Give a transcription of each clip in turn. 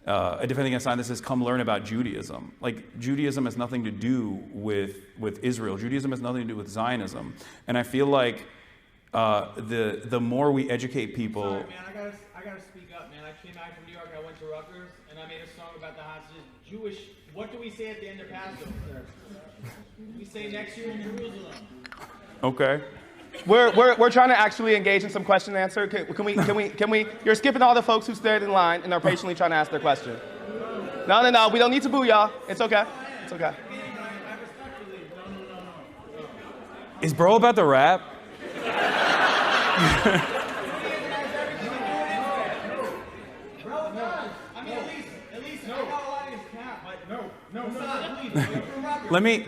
a defending Hassan that says, come learn about Judaism. Like, Judaism has nothing to do with Israel. Judaism has nothing to do with Zionism. And I feel like the more we educate people... Sorry, man, I gotta speak up, man. I came back from New York, I went to Rutgers, and I made a song about the hostages. Jewish, what do we say at the end of Passover? We say next year in Jerusalem. Okay. We're trying to actually engage in some question and answer. Can we? You're skipping all the folks who stayed in line and are patiently trying to ask their question. No. We don't need to boo y'all. It's okay. It's okay. Is bro about to rap? Let me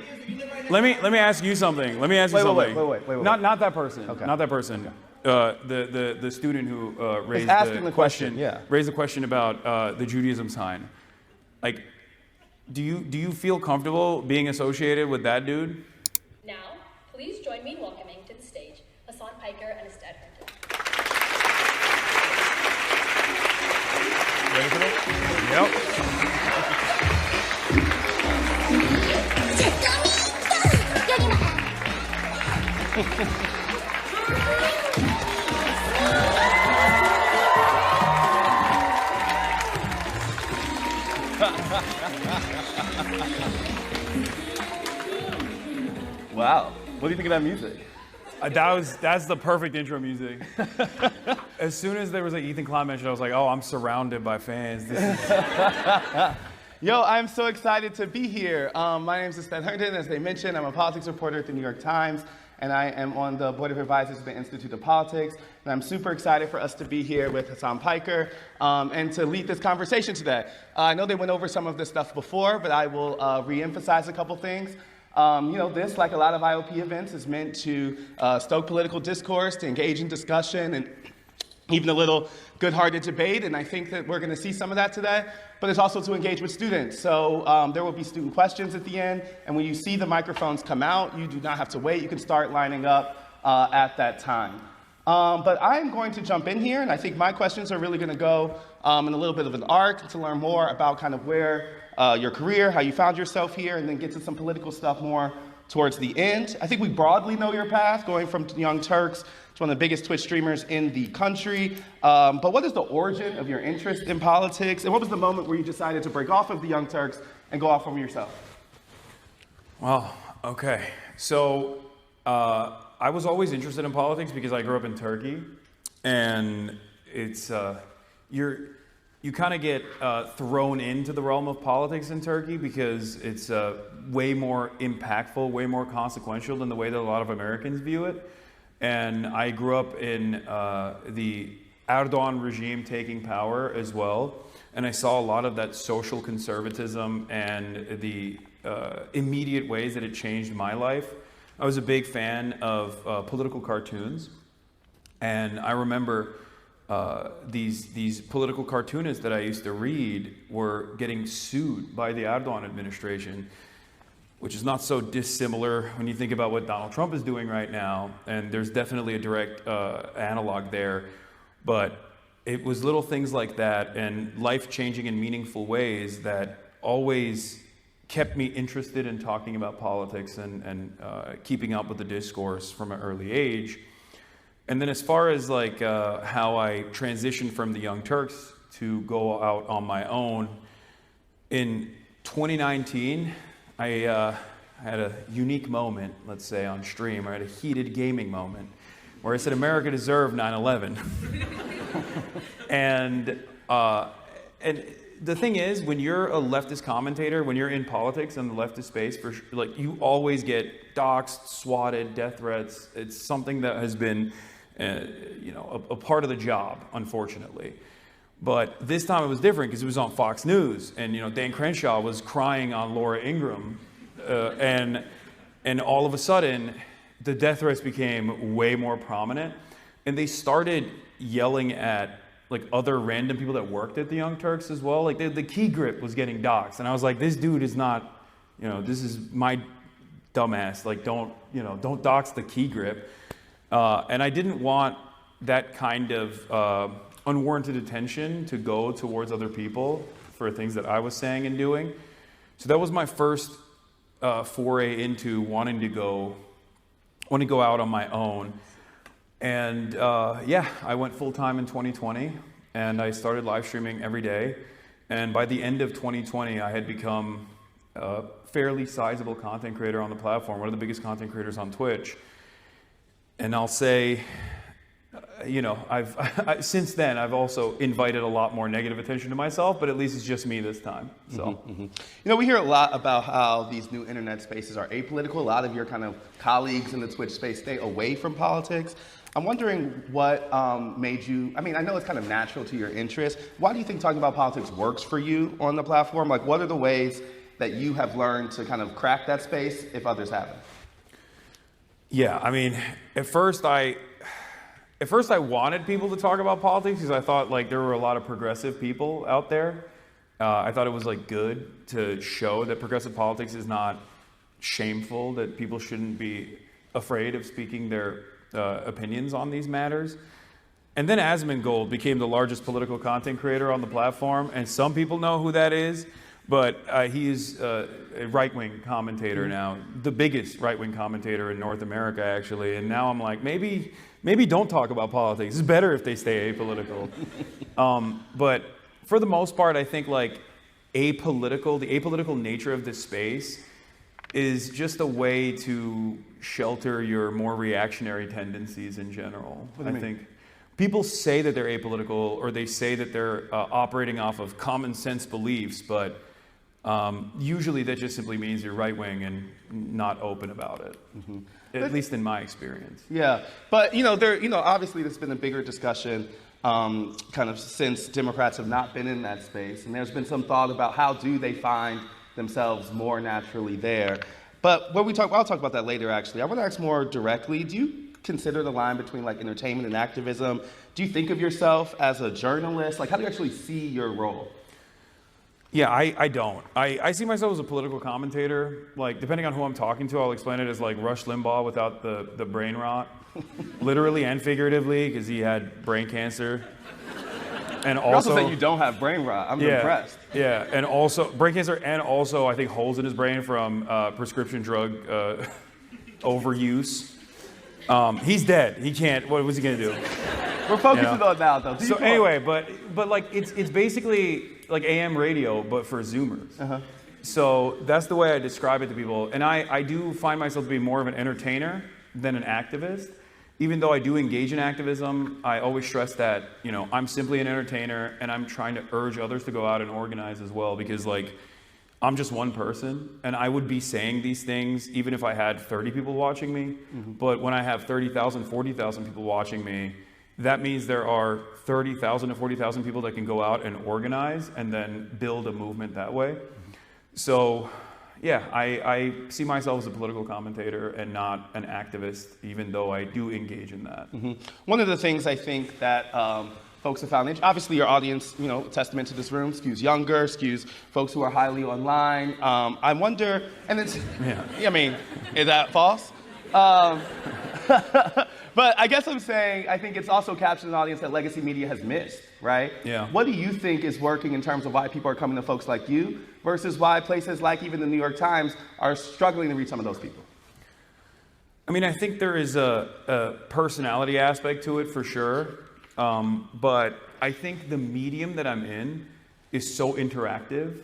ask you something. Let me ask you something. Wait. Not that person. Okay. Not that person. Okay. The student who raised the question. Yeah. Raised the question about the Judaism sign. Like, do you feel comfortable being associated with that dude? Now, please join me in welcoming to the stage Hasan and Astead Herndon. Ready for this? Yep. Wow. What do you think of that music? That's the perfect intro music. As soon as there was an Ethan Klein mention, I was like, oh, I'm surrounded by fans. This is... Yo, I'm so excited to be here. My name is Astead Herndon. As they mentioned, I'm a politics reporter at the New York Times, and I am on the board of advisors of the Institute of Politics. And I'm super excited for us to be here with Hasan and to lead this conversation today. I know they went over some of this stuff before, but I will re-emphasize a couple things. This, like a lot of IOP events, is meant to stoke political discourse, to engage in discussion, and even a little good-hearted debate, and I think that we're going to see some of that today, but it's also to engage with students. So there will be student questions at the end, and when you see the microphones come out, you do not have to wait. You can start lining up at that time. But I'm going to jump in here, and I think my questions are really going to go in a little bit of an arc to learn more about kind of where your career, how you found yourself here, and then get to some political stuff more towards the end. I think we broadly know your path, going from Young Turks to one of the biggest Twitch streamers in the country. But what is the origin of your interest in politics? And what was the moment where you decided to break off of the Young Turks and go off from yourself? Well, okay. So I was always interested in politics because I grew up in Turkey. And it's, you kind of get thrown into the realm of politics in Turkey because it's way more impactful, way more consequential than the way that a lot of Americans view it. And I grew up in the Erdogan regime taking power as well. And I saw a lot of that social conservatism and the immediate ways that it changed my life. I was a big fan of political cartoons. And I remember these political cartoonists that I used to read were getting sued by the Erdogan administration, which is not so dissimilar when you think about what Donald Trump is doing right now. And there's definitely a direct analog there. But it was little things like that and life-changing and meaningful ways that always kept me interested in talking about politics and keeping up with the discourse from an early age. And then as far as like how I transitioned from the Young Turks to go out on my own, in 2019, I had a unique moment, let's say, on stream. I had a heated gaming moment where I said, America deserved 9/11. And the thing is, when you're a leftist commentator, when you're in politics and the leftist space, like you always get doxxed, swatted, death threats. It's something that has been, a part of the job, unfortunately. But this time it was different because it was on Fox News, and Dan Crenshaw was crying on Laura Ingraham, and all of a sudden, the death threats became way more prominent, and they started yelling at like other random people that worked at the Young Turks as well. Like the key grip was getting doxxed, and I was like, this dude is not, this is my dumbass. Like don't dox the key grip, and I didn't want that kind of unwarranted attention to go towards other people for things that I was saying and doing. So that was my first foray into wanting to go out on my own. And I went full time in 2020, and I started live streaming every day. And by the end of 2020, I had become a fairly sizable content creator on the platform, one of the biggest content creators on Twitch. And I'll say, since then, I've also invited a lot more negative attention to myself, but at least it's just me this time. So, We hear a lot about how these new internet spaces are apolitical. A lot of your kind of colleagues in the Twitch space stay away from politics. I'm wondering what made you, I know it's kind of natural to your interest. Why do you think talking about politics works for you on the platform? Like, what are the ways that you have learned to kind of crack that space if others haven't? Yeah, at first I wanted people to talk about politics because I thought like there were a lot of progressive people out there. I thought it was like good to show that progressive politics is not shameful, that people shouldn't be afraid of speaking their opinions on these matters. And then Asmongold became the largest political content creator on the platform, and some people know who that is, but he's a right-wing commentator now, the biggest right-wing commentator in North America, actually. And now I'm like, maybe don't talk about politics. It's better if they stay apolitical. But for the most part, I think like the apolitical nature of this space is just a way to shelter your more reactionary tendencies in general. I think people say that they're apolitical, or they say that they're operating off of common sense beliefs, but usually that just simply means you're right-wing and not open about it. At least in my experience. Yeah, but obviously there's been a bigger discussion kind of since Democrats have not been in that space, and there's been some thought about how do they find themselves more naturally there. But I'll talk about that later, actually. I want to ask more directly, do you consider the line between like entertainment and activism? Do you think of yourself as a journalist? Like, how do you actually see your role? Yeah, I don't. I see myself as a political commentator. Like, depending on who I'm talking to, I'll explain it as like Rush Limbaugh without the brain rot. Literally and figuratively, because he had brain cancer. And You're also saying you don't have brain rot. I'm impressed. Yeah, and also brain cancer, and also I think holes in his brain from prescription drug overuse. He's dead. He can't. What was he gonna do? We're focusing on that, though. So anyway, but like it's basically like AM radio, but for Zoomers. So that's the way I describe it to people. And I do find myself to be more of an entertainer than an activist. Even though I do engage in activism, I always stress that, I'm simply an entertainer, and I'm trying to urge others to go out and organize as well, because like, I'm just one person, and I would be saying these things even if I had 30 people watching me. But when I have 30,000, 40,000 people watching me, that means there are 30,000 to 40,000 people that can go out and organize and then build a movement that way. So yeah, I see myself as a political commentator and not an activist, even though I do engage in that. One of the things I think that folks have found, obviously your audience, testament to this room, skews younger, skews folks who are highly online. I wonder, and it's, is that false? But I guess I'm saying, I think it's also captured an audience that legacy media has missed, right? Yeah. What do you think is working in terms of why people are coming to folks like you versus why places like even the New York Times are struggling to reach some of those people? I think there is a personality aspect to it for sure. But I think the medium that I'm in is so interactive,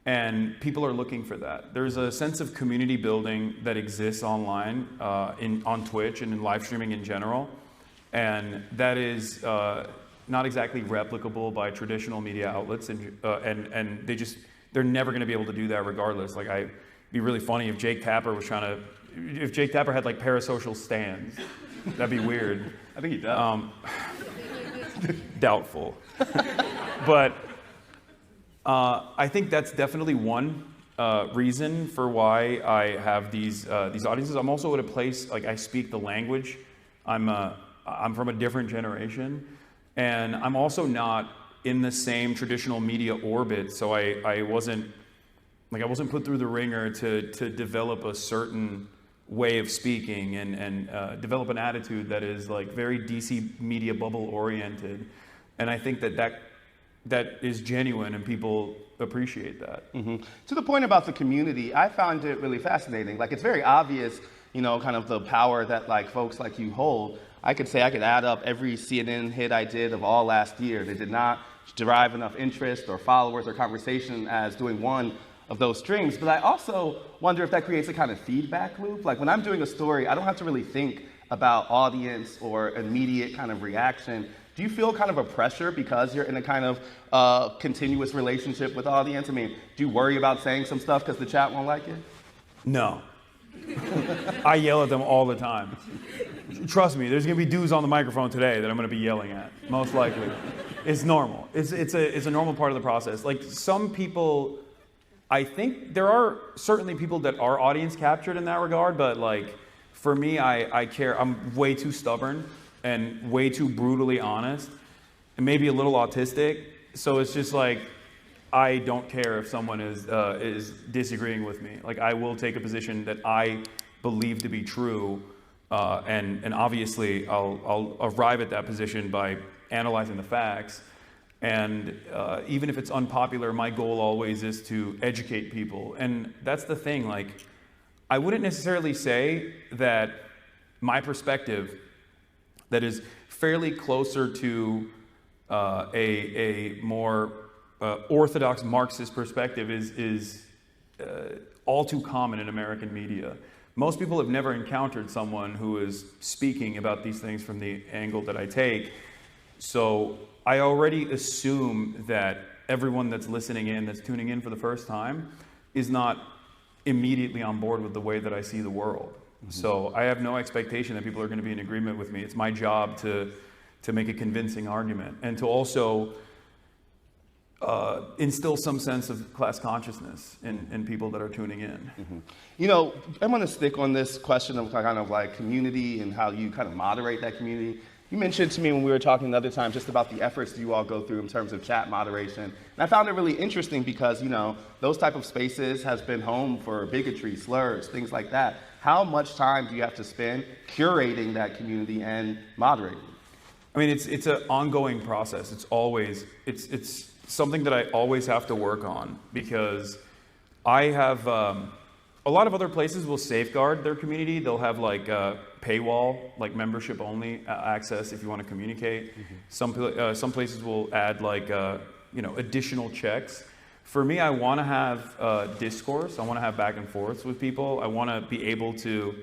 and people are looking for that. There's a sense of community building that exists online, on Twitch and in live streaming in general, and that is not exactly replicable by traditional media outlets, and they're never going to be able to do that regardless. Like, it'd be really funny if Jake Tapper had like parasocial stands. That'd be weird. I think he does. Doubtful. But I think that's definitely one reason for why I have these audiences. I'm also at a place, like, I speak the language. I'm from a different generation, and I'm also not in the same traditional media orbit. So I wasn't put through the ringer to develop a certain way of speaking and develop an attitude that is like very DC media bubble oriented. And I think that that is genuine and people appreciate that. To the point about the community, I found it really fascinating. Like, it's very obvious, you know, kind of the power that like folks like you hold. I could add up every CNN hit I did of all last year. They did not derive enough interest or followers or conversation as doing one of those streams. But I also wonder if that creates a kind of feedback loop. Like, when I'm doing a story, I don't have to really think about audience or immediate kind of reaction. Do you feel kind of a pressure because you're in a kind of continuous relationship with audience? I mean, do you worry about saying some stuff because the chat won't like it? No. I yell at them all the time. Trust me, there's gonna be dudes on the microphone today that I'm gonna be yelling at, most likely. It's normal. It's a normal part of the process. Like, some people, I think there are certainly people that are audience captured in that regard, but like, for me, I care. I'm way too stubborn and way too brutally honest and maybe a little autistic. So it's just like, I don't care if someone is disagreeing with me. Like, I will take a position that I believe to be true, and obviously I'll arrive at that position by analyzing the facts. And even if it's unpopular, my goal always is to educate people. And that's the thing. Like, I wouldn't necessarily say that my perspective, that is fairly closer to a more orthodox Marxist perspective, is all too common in American media. Most people have never encountered someone who is speaking about these things from the angle that I take. So I already assume that everyone that's listening in, that's tuning in for the first time, is not immediately on board with the way that I see the world. So I have no expectation that people are going to be in agreement with me. It's my job to make a convincing argument and to also instill some sense of class consciousness in people that are tuning in. You know, I want to stick on this question of kind of like community and how you kind of moderate that community. You mentioned to me when we were talking the other time just about the efforts you all go through in terms of chat moderation. And I found it really interesting because, you know, those type of spaces has been home for bigotry, slurs, things like that. How much time do you have to spend curating that community and moderating? I mean, it's an ongoing process. It's something that I always have to work on, because I have a lot of other places will safeguard their community. They'll have like paywall, like membership only access if you want to communicate. Some places will add like additional checks. For me, I want to have discourse. I want to have back and forths with people. I want to be able to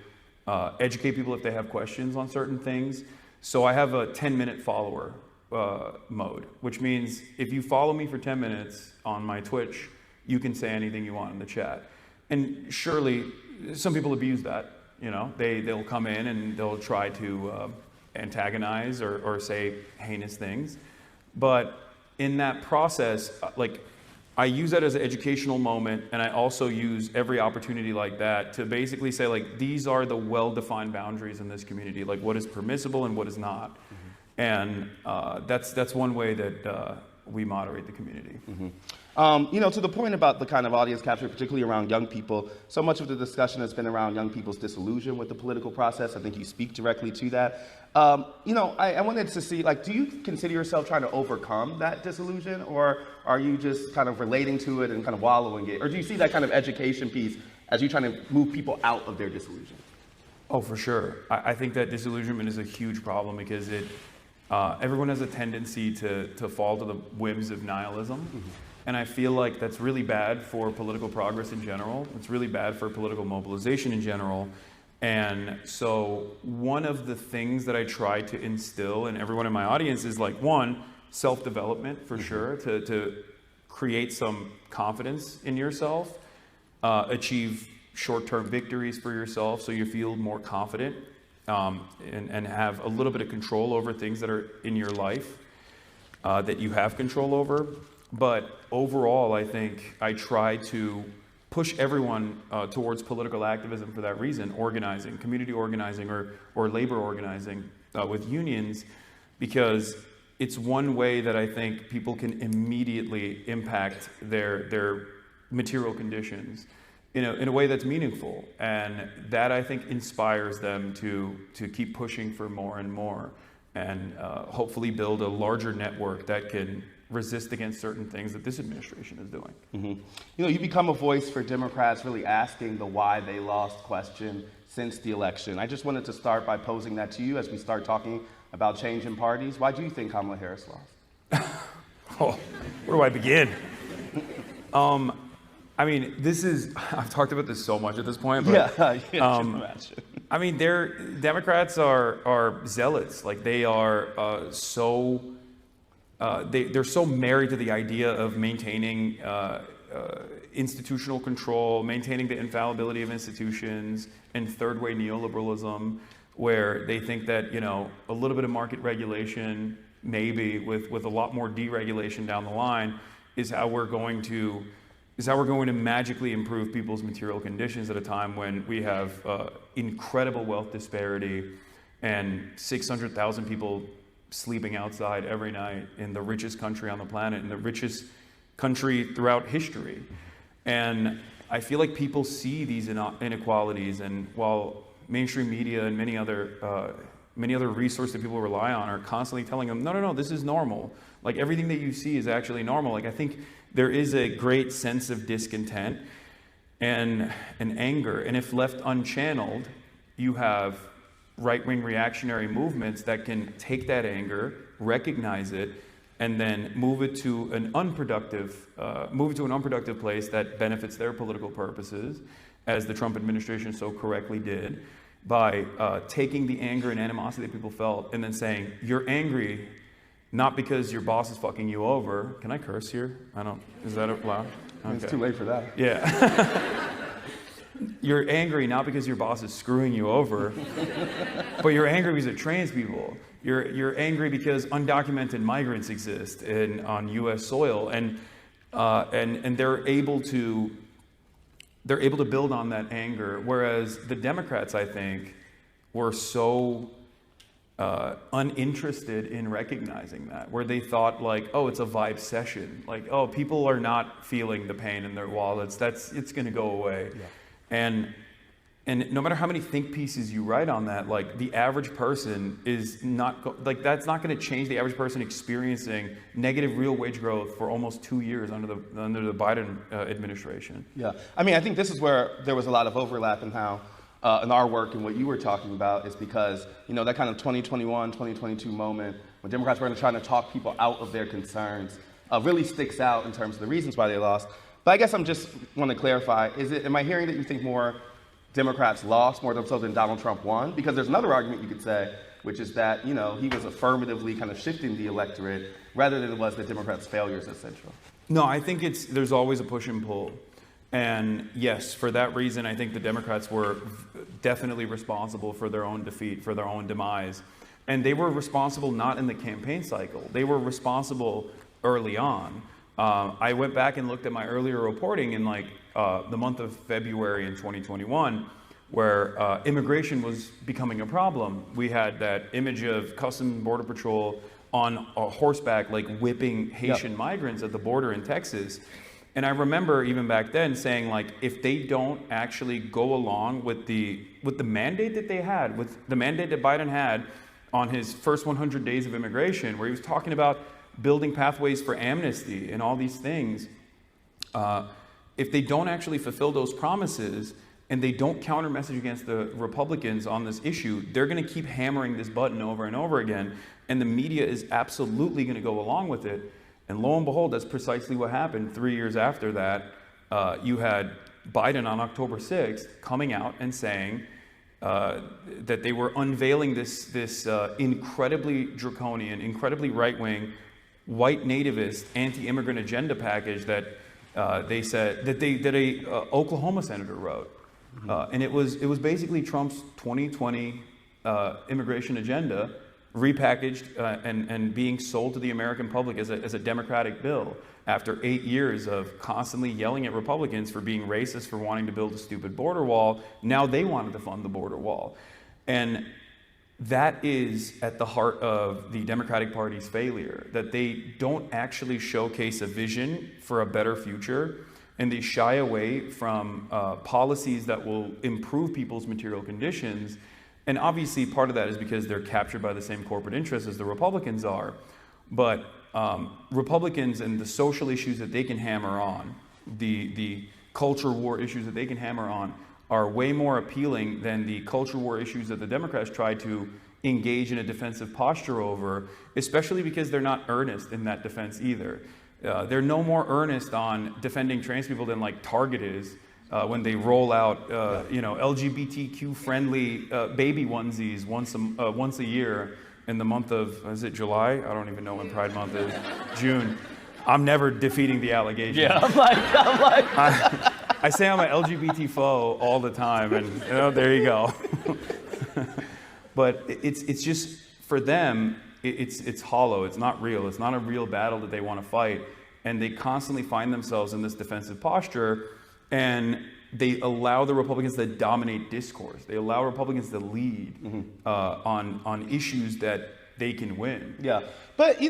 educate people if they have questions on certain things. So I have a 10-minute follower mode, which means if you follow me for 10 minutes on my Twitch, you can say anything you want in the chat. And surely some people abuse that. You know, they'll come in and they'll try to antagonize or say heinous things. But in that process, like, I use that as an educational moment, and I also use every opportunity like that to basically say, like, these are the well-defined boundaries in this community, like what is permissible and what is not. And that's one way that we moderate the community. You know, to the point about the kind of audience capture, particularly around young people, so much of the discussion has been around young people's disillusion with the political process. I think you speak directly to that. You know, I wanted to see, like, do you consider yourself trying to overcome that disillusion, or are you just kind of relating to it and kind of wallowing it? Or do you see that kind of education piece as you trying to move people out of their disillusion? Oh, for sure. I think that disillusionment is a huge problem because everyone has a tendency to fall to the whims of nihilism. And I feel like that's really bad for political progress in general. It's really bad for political mobilization in general. And so one of the things that I try to instill in everyone in my audience is, like, one, self-development for sure, to create some confidence in yourself, achieve short-term victories for yourself so you feel more confident, and have a little bit of control over things that are in your life that you have control over. But overall, I think I try to push everyone towards political activism for that reason, organizing, community organizing, or labor organizing with unions, because it's one way that I think people can immediately impact their material conditions in a way that's meaningful. And that, I think, inspires them to keep pushing for more and more, and hopefully build a larger network that can resist against certain things that this administration is doing. You know, you become a voice for Democrats really asking the why they lost question since the election. I just wanted to start by posing that to you as we start talking about change in parties. Why do you think Kamala Harris lost? Oh, where do I begin? I mean, I've talked about this so much at this point, but Yeah, I can imagine. I mean, Democrats are zealots. Like they are they're so married to the idea of maintaining institutional control, maintaining the infallibility of institutions, and third way neoliberalism, where they think that, you know, a little bit of market regulation, maybe with a lot more deregulation down the line, is how we're going to magically improve people's material conditions at a time when we have incredible wealth disparity and 600,000 people sleeping outside every night in the richest country on the planet, in the richest country throughout history. And I feel like people see these inequalities, and while mainstream media and many other resources that people rely on are constantly telling them, no, this is normal. Like everything that you see is actually normal. Like I think there is a great sense of discontent and anger. And if left unchanneled, you have right-wing reactionary movements that can take that anger, recognize it, and then move it to an unproductive place that benefits their political purposes, as the Trump administration so correctly did, by taking the anger and animosity that people felt and then saying, you're angry not because your boss is fucking you over. Can I curse here? Is that allowed? Okay. It's too late for that. Yeah. You're angry not because your boss is screwing you over, but you're angry because of trans people. You're angry because undocumented migrants exist on U.S. soil, and they're able to build on that anger. Whereas the Democrats, I think, were so uninterested in recognizing that, where they thought like, oh, it's a vibe session, like, oh, people are not feeling the pain in their wallets. It's going to go away. Yeah. And no matter how many think pieces you write on that, like the average person is not that's not going to change the average person experiencing negative real wage growth for almost 2 years under the Biden administration. Yeah, I mean, I think this is where there was a lot of overlap in how in our work and what you were talking about is because, you know, that kind of 2021, 2022 moment when Democrats were trying to talk people out of their concerns really sticks out in terms of the reasons why they lost. But I guess I'm just want to clarify, am I hearing that you think more Democrats lost more so than Donald Trump won? Because there's another argument you could say, which is that, you know, he was affirmatively kind of shifting the electorate rather than it was that Democrats' failures at Central. No, I think there's always a push and pull. And yes, for that reason, I think the Democrats were definitely responsible for their own defeat, for their own demise. And they were responsible not in the campaign cycle. They were responsible early on. I went back and looked at my earlier reporting in the month of February in 2021, where immigration was becoming a problem. We had that image of Customs and Border Patrol on a horseback, like whipping Haitian migrants at the border in Texas. And I remember even back then saying, like, if they don't actually go along with the mandate that they had, with the mandate that Biden had on his first 100 days of immigration, where he was talking about building pathways for amnesty and all these things, if they don't actually fulfill those promises and they don't counter message against the Republicans on this issue, they're going to keep hammering this button over and over again, and the media is absolutely going to go along with it. And lo and behold, that's precisely what happened. 3 years after that, you had Biden on October 6th coming out and saying that they were unveiling this incredibly draconian, incredibly right-wing, white nativist, anti-immigrant agenda package that they said that a Oklahoma senator wrote, and it was basically Trump's 2020 immigration agenda repackaged and being sold to the American public as a Democratic bill after 8 years of constantly yelling at Republicans for being racist, for wanting to build a stupid border wall. Now they wanted to fund the border wall, and that is at the heart of the Democratic Party's failure, that they don't actually showcase a vision for a better future, and they shy away from policies that will improve people's material conditions. And obviously part of that is because they're captured by the same corporate interests as the Republicans are. But Republicans and the social issues that they can hammer on, the culture war issues that they can hammer on, are way more appealing than the culture war issues that the Democrats try to engage in a defensive posture over, especially because they're not earnest in that defense either. They're no more earnest on defending trans people than like Target is when they roll out, LGBTQ-friendly baby onesies once a year in the month of, is it July? I don't even know when Pride Month is. June. I'm never defeating the allegation. Yeah, I'm like. I say I'm an LGBT foe all the time, and there you go. But it's just, for them, it's hollow. It's not real. It's not a real battle that they want to fight. And they constantly find themselves in this defensive posture, and they allow the Republicans to dominate discourse. They allow Republicans to lead on issues that they can win. Yeah, but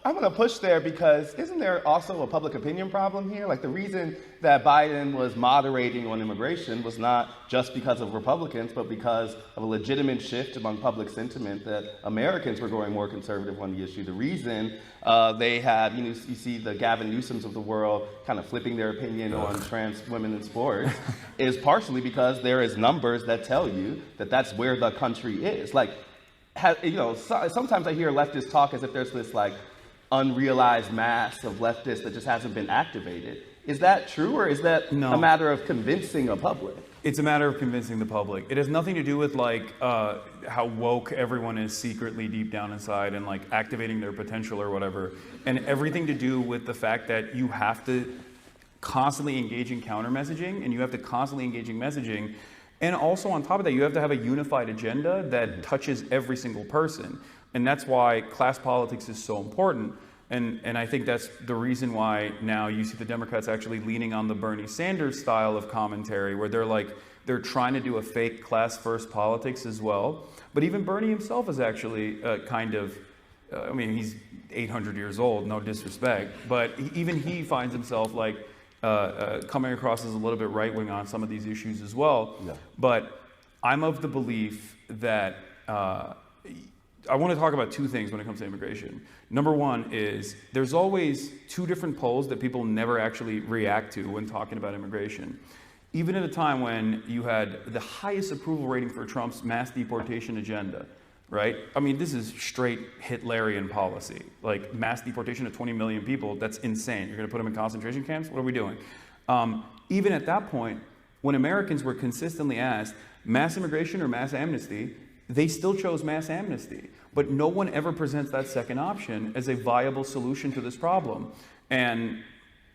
I'm going to push there because isn't there also a public opinion problem here? Like the reason that Biden was moderating on immigration was not just because of Republicans, but because of a legitimate shift among public sentiment that Americans were going more conservative on the issue. The reason they had, you see the Gavin Newsoms of the world kind of flipping their opinion on trans women in sports is partially because there is numbers that tell you that that's where the country is. Like, sometimes I hear leftists talk as if there's this like unrealized mass of leftists that just hasn't been activated. Is that true, or is that a matter of convincing a public? It's a matter of convincing the public. It has nothing to do with like how woke everyone is secretly deep down inside and like activating their potential or whatever, and everything to do with the fact that you have to constantly engage in counter messaging, and you have to constantly engage in messaging, and also on top of that, you have to have a unified agenda that touches every single person. And that's why class politics is so important. And I think that's the reason why now you see the Democrats actually leaning on the Bernie Sanders style of commentary, where they're trying to do a fake class first politics as well. But even Bernie himself is actually he's 800 years old, no disrespect, but even he finds himself like coming across as a little bit right wing on some of these issues as well. Yeah. But I'm of the belief that I want to talk about two things when it comes to immigration. Number one is there's always two different polls that people never actually react to when talking about immigration. Even at a time when you had the highest approval rating for Trump's mass deportation agenda, right? I mean, this is straight Hitlerian policy. Like mass deportation of 20 million people, that's insane. You're going to put them in concentration camps? What are we doing? Even at that point, when Americans were consistently asked mass immigration or mass amnesty, they still chose mass amnesty, but no one ever presents that second option as a viable solution to this problem. And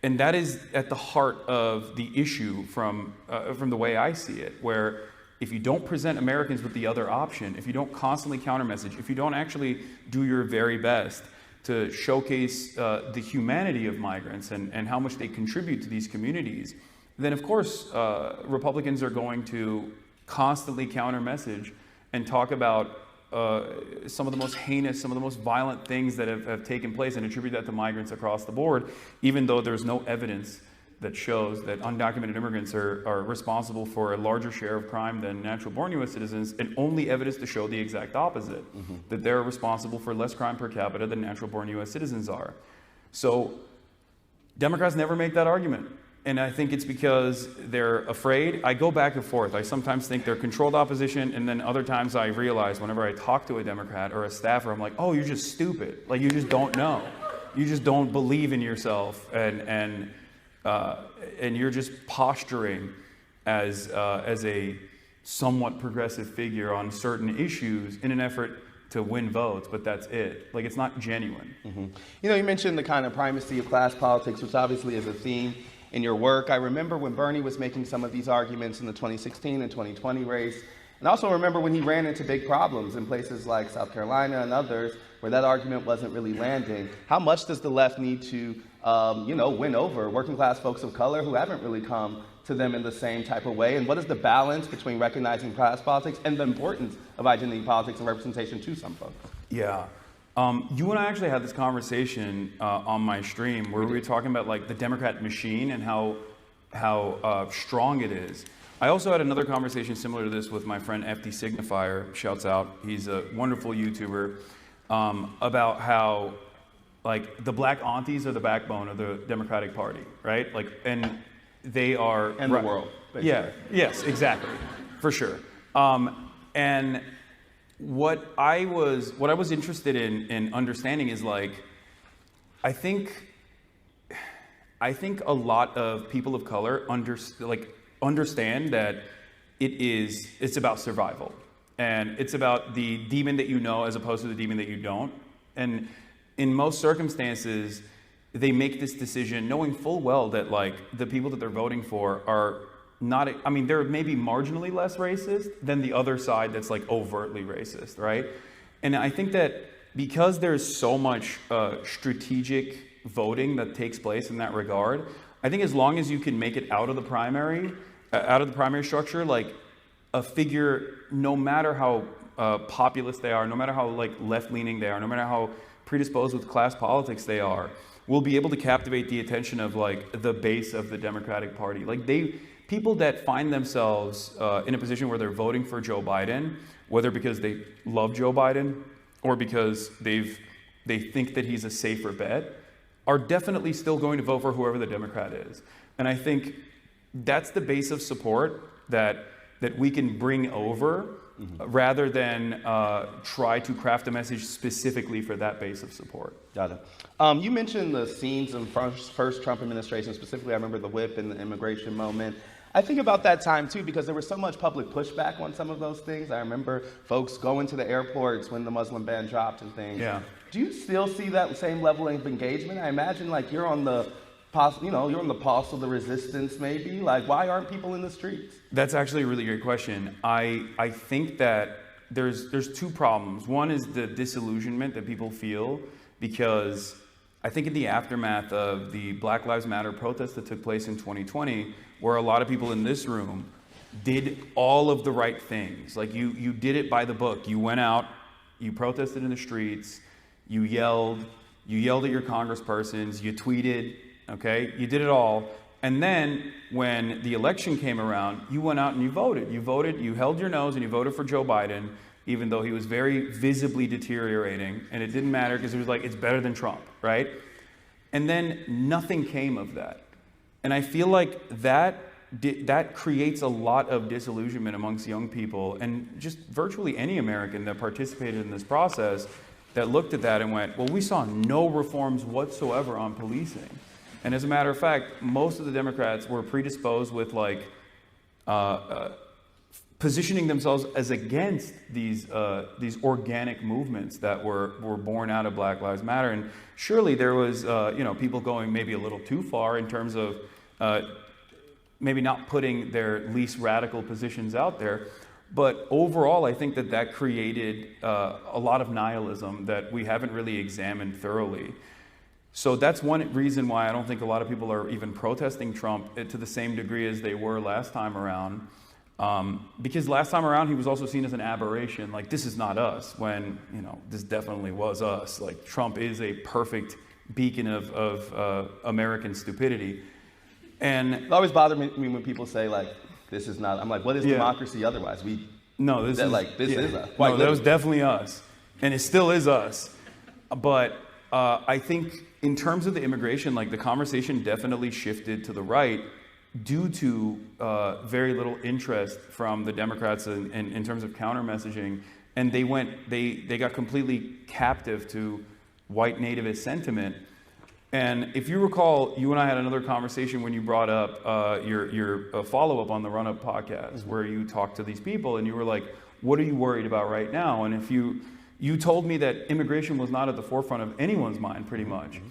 that is at the heart of the issue from the way I see it, where if you don't present Americans with the other option, if you don't constantly counter-message, if you don't actually do your very best to showcase the humanity of migrants and how much they contribute to these communities, then of course Republicans are going to constantly counter-message and talk about some of the most heinous, some of the most violent things that have taken place and attribute that to migrants across the board, even though there's no evidence that shows that undocumented immigrants are responsible for a larger share of crime than natural-born U.S. citizens, and only evidence to show the exact opposite, that they're responsible for less crime per capita than natural-born U.S. citizens are. So Democrats never make that argument. And I think it's because they're afraid. I go back and forth. I sometimes think they're controlled opposition, and then other times I realize whenever I talk to a Democrat or a staffer, I'm like, oh, you're just stupid. Like, you just don't know. You just don't believe in yourself, and you're just posturing as a somewhat progressive figure on certain issues in an effort to win votes, but that's it. Like, it's not genuine. You mentioned the kind of primacy of class politics, which obviously is a theme in your work. I remember when Bernie was making some of these arguments in the 2016 and 2020 race, and I also remember when he ran into big problems in places like South Carolina and others where that argument wasn't really landing. How much does the left need to, win over working class folks of color who haven't really come to them in the same type of way? And what is the balance between recognizing class politics and the importance of identity politics and representation to some folks? Yeah. You and I actually had this conversation on my stream where we were talking about like the Democrat machine and how strong it is. I also had another conversation similar to this with my friend FD Signifier, shouts out, he's a wonderful YouTuber, about how like the black aunties are the backbone of the Democratic Party, right? Like, and they are And the world, basically. Yeah. Yes. Exactly. For sure. And what I was interested in understanding is like, I think a lot of people of color understand that it's about survival, and it's about the demon that you know as opposed to the demon that you don't. And in most circumstances, they make this decision knowing full well that like the people that they're voting for are not, I mean, they're maybe marginally less racist than the other side that's like overtly racist, right? And I think that because there's so much strategic voting that takes place in that regard, I think as long as you can make it out of the primary structure, like a figure, no matter how populist they are, no matter how like left-leaning they are, no matter how predisposed with class politics they are, will be able to captivate the attention of like the base of the Democratic Party. Like people that find themselves in a position where they're voting for Joe Biden, whether because they love Joe Biden or because they think that he's a safer bet, are definitely still going to vote for whoever the Democrat is. And I think that's the base of support that we can bring over, rather than try to craft a message specifically for that base of support. Got it. You mentioned the scenes in first Trump administration, specifically I remember the whip and the immigration moment. I think about that time too because there was so much public pushback on some of those things. I remember folks going to the airports when the Muslim ban dropped and things. Yeah. Do you still see that same level of engagement? I imagine like you're on the pulse of the resistance maybe. Like why aren't people in the streets? That's actually a really great question. I think that there's two problems. One is the disillusionment that people feel because I think in the aftermath of the Black Lives Matter protests that took place in 2020, where a lot of people in this room did all of the right things. Like you did it by the book. You went out, you protested in the streets, you yelled at your congresspersons, you tweeted, okay? You did it all. And then when the election came around, you went out and you voted. You held your nose and you voted for Joe Biden, even though he was very visibly deteriorating. And it didn't matter because it was like, it's better than Trump, right? And then nothing came of that. And I feel like that creates a lot of disillusionment amongst young people and just virtually any American that participated in this process that looked at that and went, well, we saw no reforms whatsoever on policing. And as a matter of fact, most of the Democrats were predisposed with like positioning themselves as against these organic movements that were born out of Black Lives Matter. And surely there was people going maybe a little too far in terms of maybe not putting their least radical positions out there. But overall, I think that created a lot of nihilism that we haven't really examined thoroughly. So that's one reason why I don't think a lot of people are even protesting Trump to the same degree as they were last time around. Because last time around, he was also seen as an aberration. Like, this is not us, when, this definitely was us. Like, Trump is a perfect beacon of American stupidity. And it always bothered me when people say, like, this is not, I'm like, what is democracy otherwise? This is us. No, that was definitely us. And it still is us. But I think in terms of the immigration, like the conversation definitely shifted to the right due to very little interest from the Democrats in terms of counter messaging. And they got completely captive to white nativist sentiment. And if you recall, you and I had another conversation when you brought up your follow-up on the Run Up podcast, where you talked to these people and you were like, what are you worried about right now? And if you told me that immigration was not at the forefront of anyone's mind, pretty much.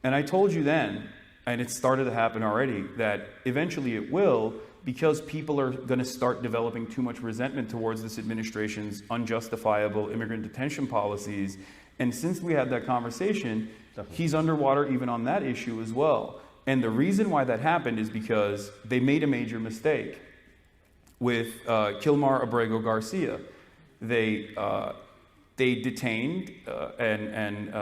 And I told you then, and it started to happen already, that eventually it will, because people are going to start developing too much resentment towards this administration's unjustifiable immigrant detention policies. And since we had that conversation, he's underwater even on that issue as well. And the reason why that happened is because they made a major mistake with Kilmar Abrego Garcia. They detained and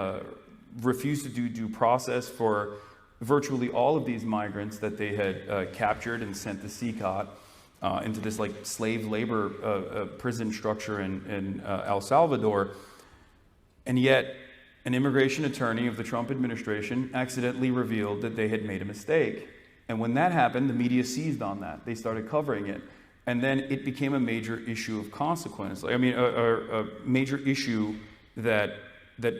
refused to do due process for virtually all of these migrants that they had captured and sent to CCOT into this like slave labor prison structure in El Salvador. And yet an immigration attorney of the Trump administration accidentally revealed that they had made a mistake. And when that happened, the media seized on that. They started covering it. And then it became a major issue of consequence. I mean, a major issue that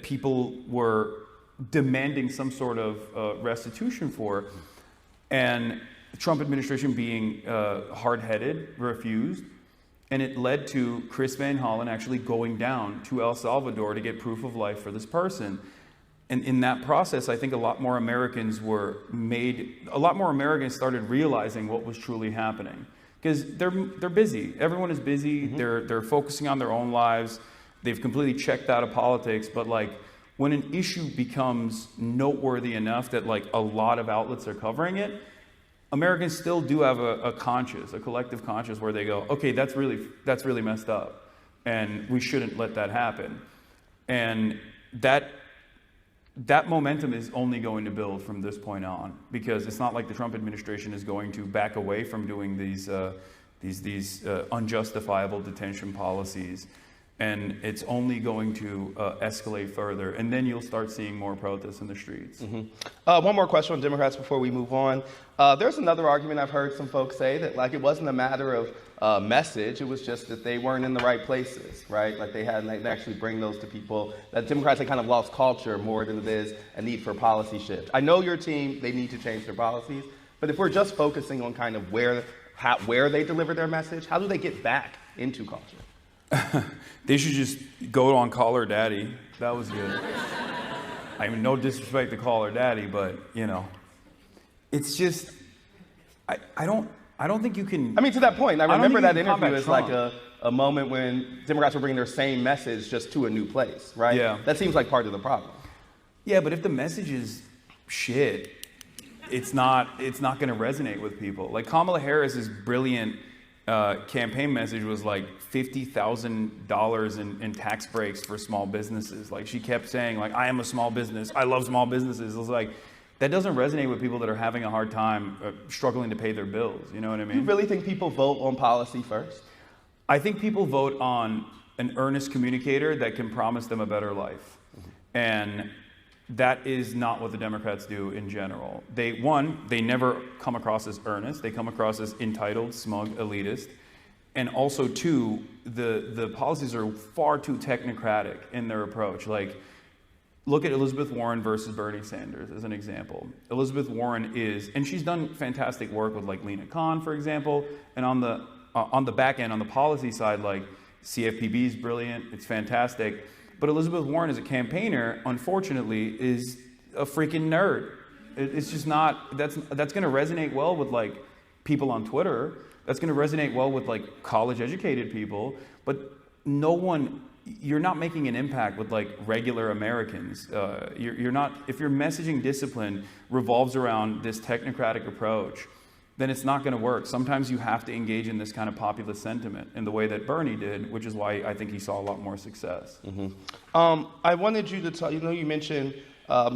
people were demanding some sort of restitution for. And the Trump administration, being hard-headed, refused. And it led to Chris Van Hollen actually going down to El Salvador to get proof of life for this person. And in that process, I think a lot more Americans started realizing what was truly happening. Because they're busy. Everyone is busy. Mm-hmm. They're focusing on their own lives. They've completely checked out of politics. But like, when an issue becomes noteworthy enough that like a lot of outlets are covering it, Americans still do have a collective conscience where they go, okay, that's really messed up, and we shouldn't let that happen. And that momentum is only going to build from this point on, because it's not like the Trump administration is going to back away from doing these unjustifiable detention policies. And it's only going to escalate further. And then you'll start seeing more protests in the streets. Mm-hmm. One more question on Democrats before we move on. There's another argument I've heard some folks say that like it wasn't a matter of message, it was just that they weren't in the right places, right? Like they actually bring those to people. That Democrats had kind of lost culture more than it is a need for policy shift. I know your team, they need to change their policies, but if we're just focusing on kind of where they deliver their message, how do they get back into culture? They should just go on Call Her Daddy. That was good. I mean, no disrespect to Call Her Daddy, but you know, it's just I don't think you can. I mean, to that point, I remember that interview as Trump. like a moment when Democrats were bringing their same message just to a new place, right? Yeah. That seems like part of the problem. Yeah, but if the message is shit, it's not going to resonate with people. Like Kamala Harris's brilliant campaign message was like $50,000 in tax breaks for small businesses. Like she kept saying, like, I am a small business. I love small businesses. It was like, that doesn't resonate with people that are having a hard time struggling to pay their bills. You know what I mean? Do you really think people vote on policy first? I think people vote on an earnest communicator that can promise them a better life. And that is not what the Democrats do in general. They never come across as earnest. They come across as entitled, smug, elitist. And also, two, the policies are far too technocratic in their approach. Like, look at Elizabeth Warren versus Bernie Sanders as an example. Elizabeth Warren and she's done fantastic work with like Lena Khan, for example. And on the back end, on the policy side, like CFPB is brilliant. It's fantastic. But Elizabeth Warren as a campaigner, unfortunately, is a freaking nerd. It's just not, that's going to resonate well with like people on Twitter. That's going to resonate well with like college educated people. But you're not making an impact with like regular Americans. You're not, if your messaging discipline revolves around this technocratic approach, then it's not going to work. Sometimes you have to engage in this kind of populist sentiment in the way that Bernie did, which is why I think he saw a lot more success. Mm-hmm. I wanted you to talk, you mentioned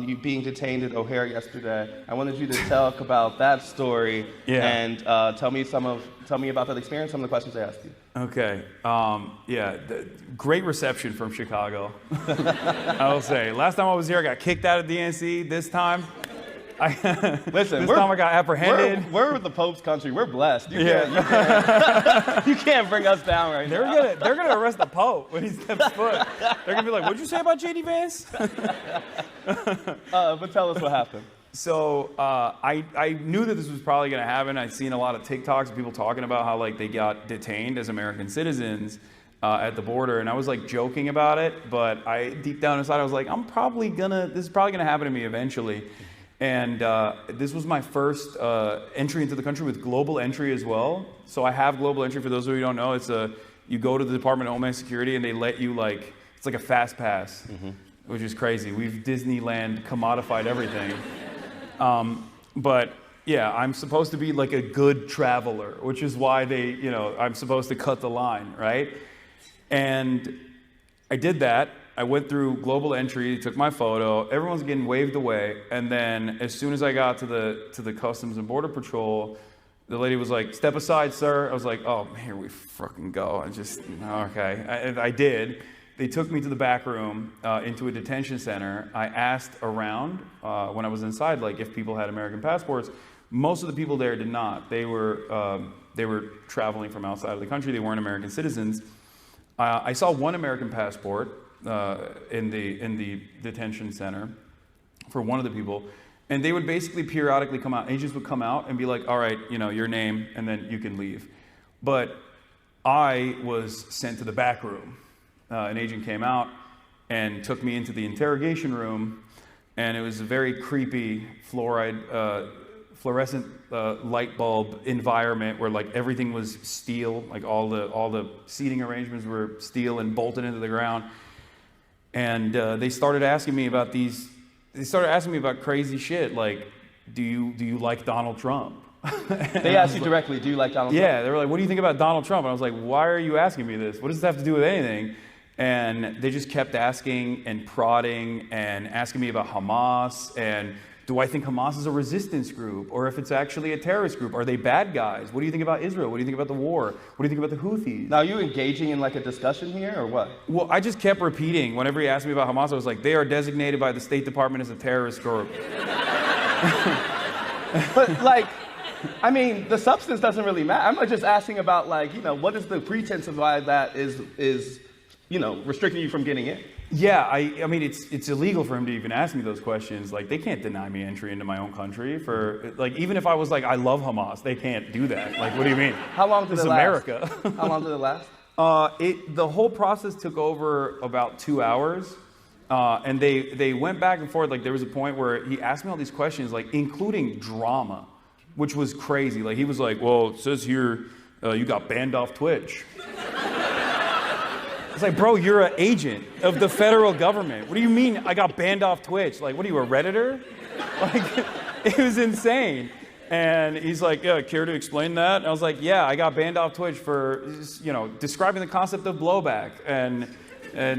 you being detained at O'Hare yesterday. I wanted you to talk about that story and tell me about that experience, some of the questions I asked you. Okay. Great reception from Chicago. I will say. Last time I was here, I got kicked out of DNC. This time, I got apprehended. We're the Pope's country. We're blessed. You can't bring us down right now. They're gonna arrest the Pope when he steps foot. They're gonna be like, "What'd you say about JD Vance?" But tell us what happened. So I knew that this was probably gonna happen. I'd seen a lot of TikToks of people talking about how like they got detained as American citizens at the border, and I was like joking about it, but deep down inside I was like, this is probably gonna happen to me eventually. And this was my first entry into the country with global entry as well. So I have global entry. For those of you who don't know, you go to the Department of Homeland Security and they let you it's like a fast pass, which is crazy. We've Disneyland commodified everything. But yeah, I'm supposed to be like a good traveler, which is why I'm supposed to cut the line, right? And I did that. I went through global entry, took my photo, everyone's getting waved away, and then as soon as I got to the Customs and Border Patrol, the lady was like, "Step aside, sir." I was like, "Oh, here we fucking go." Okay. I did. they took me to the back room into a detention center. I asked around when I was inside, like if people had American passports. Most of the people there did not. They were traveling from outside of the country. They weren't American citizens. I saw one American passport in the detention center for one of the people, and they would basically periodically come out. Agents would come out and be like, "All right, your name, and then you can leave." But I was sent to the back room. An agent came out and took me into the interrogation room, and it was a very creepy fluorescent light bulb environment where like everything was steel, like all the seating arrangements were steel and bolted into the ground. And they started asking me about crazy shit, like, do you like Donald Trump? They asked you directly, do you like Donald Trump? Yeah, they were like, what do you think about Donald Trump? And I was like, why are you asking me this? What does this have to do with anything? And they just kept asking and prodding and asking me about Hamas and do I think Hamas is a resistance group or if it's actually a terrorist group? Are they bad guys? What do you think about Israel? What do you think about the war? What do you think about the Houthis? Now, are you engaging in like a discussion here or what? Well, I just kept repeating. Whenever he asked me about Hamas, I was like, they are designated by the State Department as a terrorist group. But like, I mean, the substance doesn't really matter. I'm just asking about like, what is the pretense of why that is restricting you from getting in? Yeah, I mean, it's illegal for him to even ask me those questions. Like, they can't deny me entry into my own country for, like, even if I was like, I love Hamas, they can't do that. Like, what do you mean? How long did it last? America. How long did it last? The whole process took over about 2 hours. And they went back and forth. Like, there was a point where he asked me all these questions, like, including drama, which was crazy. Like, he was like, well, it says here you got banned off Twitch. It's like, bro, you're an agent of the federal government. What do you mean I got banned off Twitch? Like, what are you, a Redditor? Like, it was insane. And he's like, yeah, care to explain that? And I was like, yeah, I got banned off Twitch for, describing the concept of blowback. And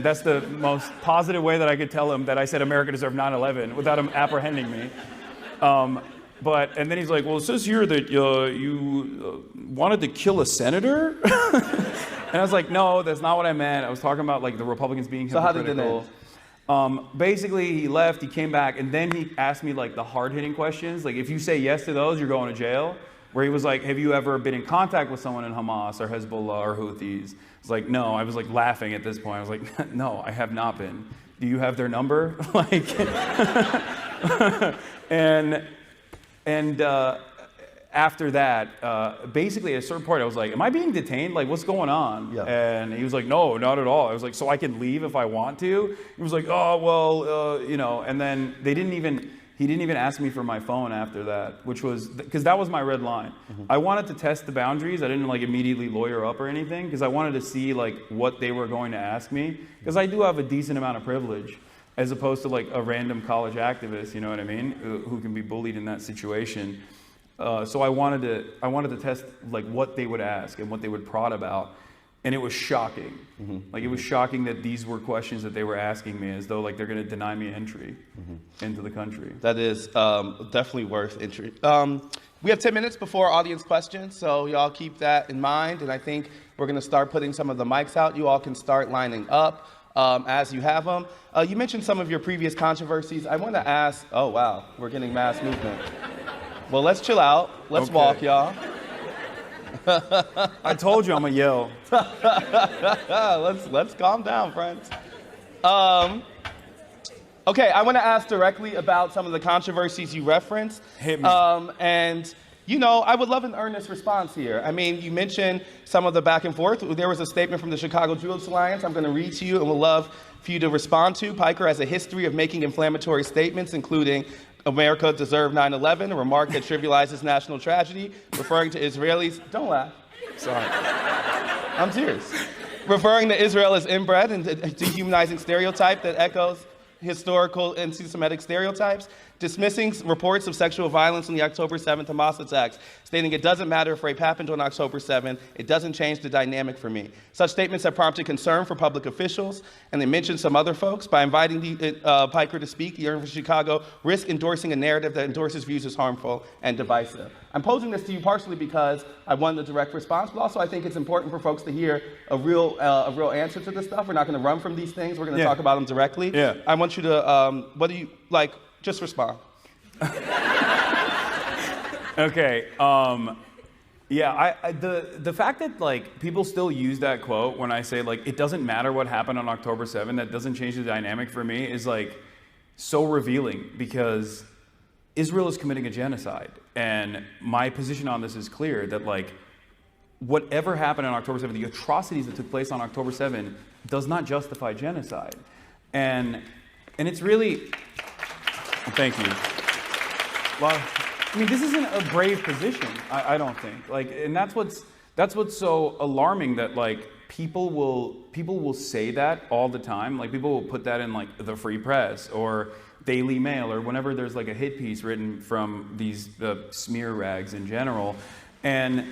that's the most positive way that I could tell him that I said America deserved 9/11 without him apprehending me. And then he's like, well, it says here that you wanted to kill a senator? And I was like, no, that's not what I meant. I was talking about like the Republicans being hypocritical. So how did it end? Basically, he left, he came back, and then he asked me like the hard-hitting questions. Like, if you say yes to those, you're going to jail. Where he was like, have you ever been in contact with someone in Hamas or Hezbollah or Houthis? I was like, no. I was like laughing at this point. I was like, no, I have not been. Do you have their number? Like, and after that, basically at a certain point, I was like, am I being detained? Like, what's going on? Yeah. And he was like, no, not at all. I was like, so I can leave if I want to? He was like, oh, well, and then he didn't even ask me for my phone after that, which was, because that was my red line. Mm-hmm. I wanted to test the boundaries. I didn't like immediately lawyer up or anything, because I wanted to see like what they were going to ask me, because I do have a decent amount of privilege, as opposed to like a random college activist, you know what I mean, who can be bullied in that situation. So I wanted to test like what they would ask and what they would prod about, and it was shocking. Mm-hmm. Like, it was shocking that these were questions that they were asking me, as though like they're going to deny me entry into the country. That is definitely worth entry. We have 10 minutes before audience questions, so y'all keep that in mind. And I think we're going to start putting some of the mics out. You all can start lining up as you have them. You mentioned some of your previous controversies. I want to ask. Oh wow, we're getting mass movement. Well, let's chill out. Let's walk, y'all. I told you I'm going to yell. Let's calm down, friends. Okay, I want to ask directly about some of the controversies you referenced. Hit me. And, I would love an earnest response here. I mean, you mentioned some of the back and forth. There was a statement from the Chicago Jewish Alliance I'm going to read to you and would love for you to respond to. Piker has a history of making inflammatory statements, including America deserved 9/11, a remark that trivializes national tragedy, referring to Israelis. Don't laugh. Sorry. I'm serious. Referring to Israel as inbred and a dehumanizing stereotype that echoes historical anti-Semitic stereotypes, dismissing reports of sexual violence in the October 7th Hamas attacks, stating it doesn't matter if rape happened on October 7th, it doesn't change the dynamic for me. Such statements have prompted concern for public officials, and they mentioned some other folks. By inviting Piker to speak, the University of Chicago risks endorsing a narrative that endorses views as harmful and divisive. I'm posing this to you partially because I want the direct response, but also I think it's important for folks to hear a real answer to this stuff. We're not going to run from these things. We're going to talk about them directly. Yeah. I want you to, what do you, like, just respond. Okay. Yeah, the fact that like people still use that quote when I say like it doesn't matter what happened on October 7th, that doesn't change the dynamic for me is like so revealing, because Israel is committing a genocide, and my position on this is clear that like whatever happened on October 7th, the atrocities that took place on October 7th does not justify genocide, and it's really, thank you. Well, I mean, this isn't a brave position, I don't think. Like, and that's what's so alarming, that like people will say that all the time. Like people will put that in like the Free Press or Daily Mail or whenever there's like a hit piece written from these smear rags in general, and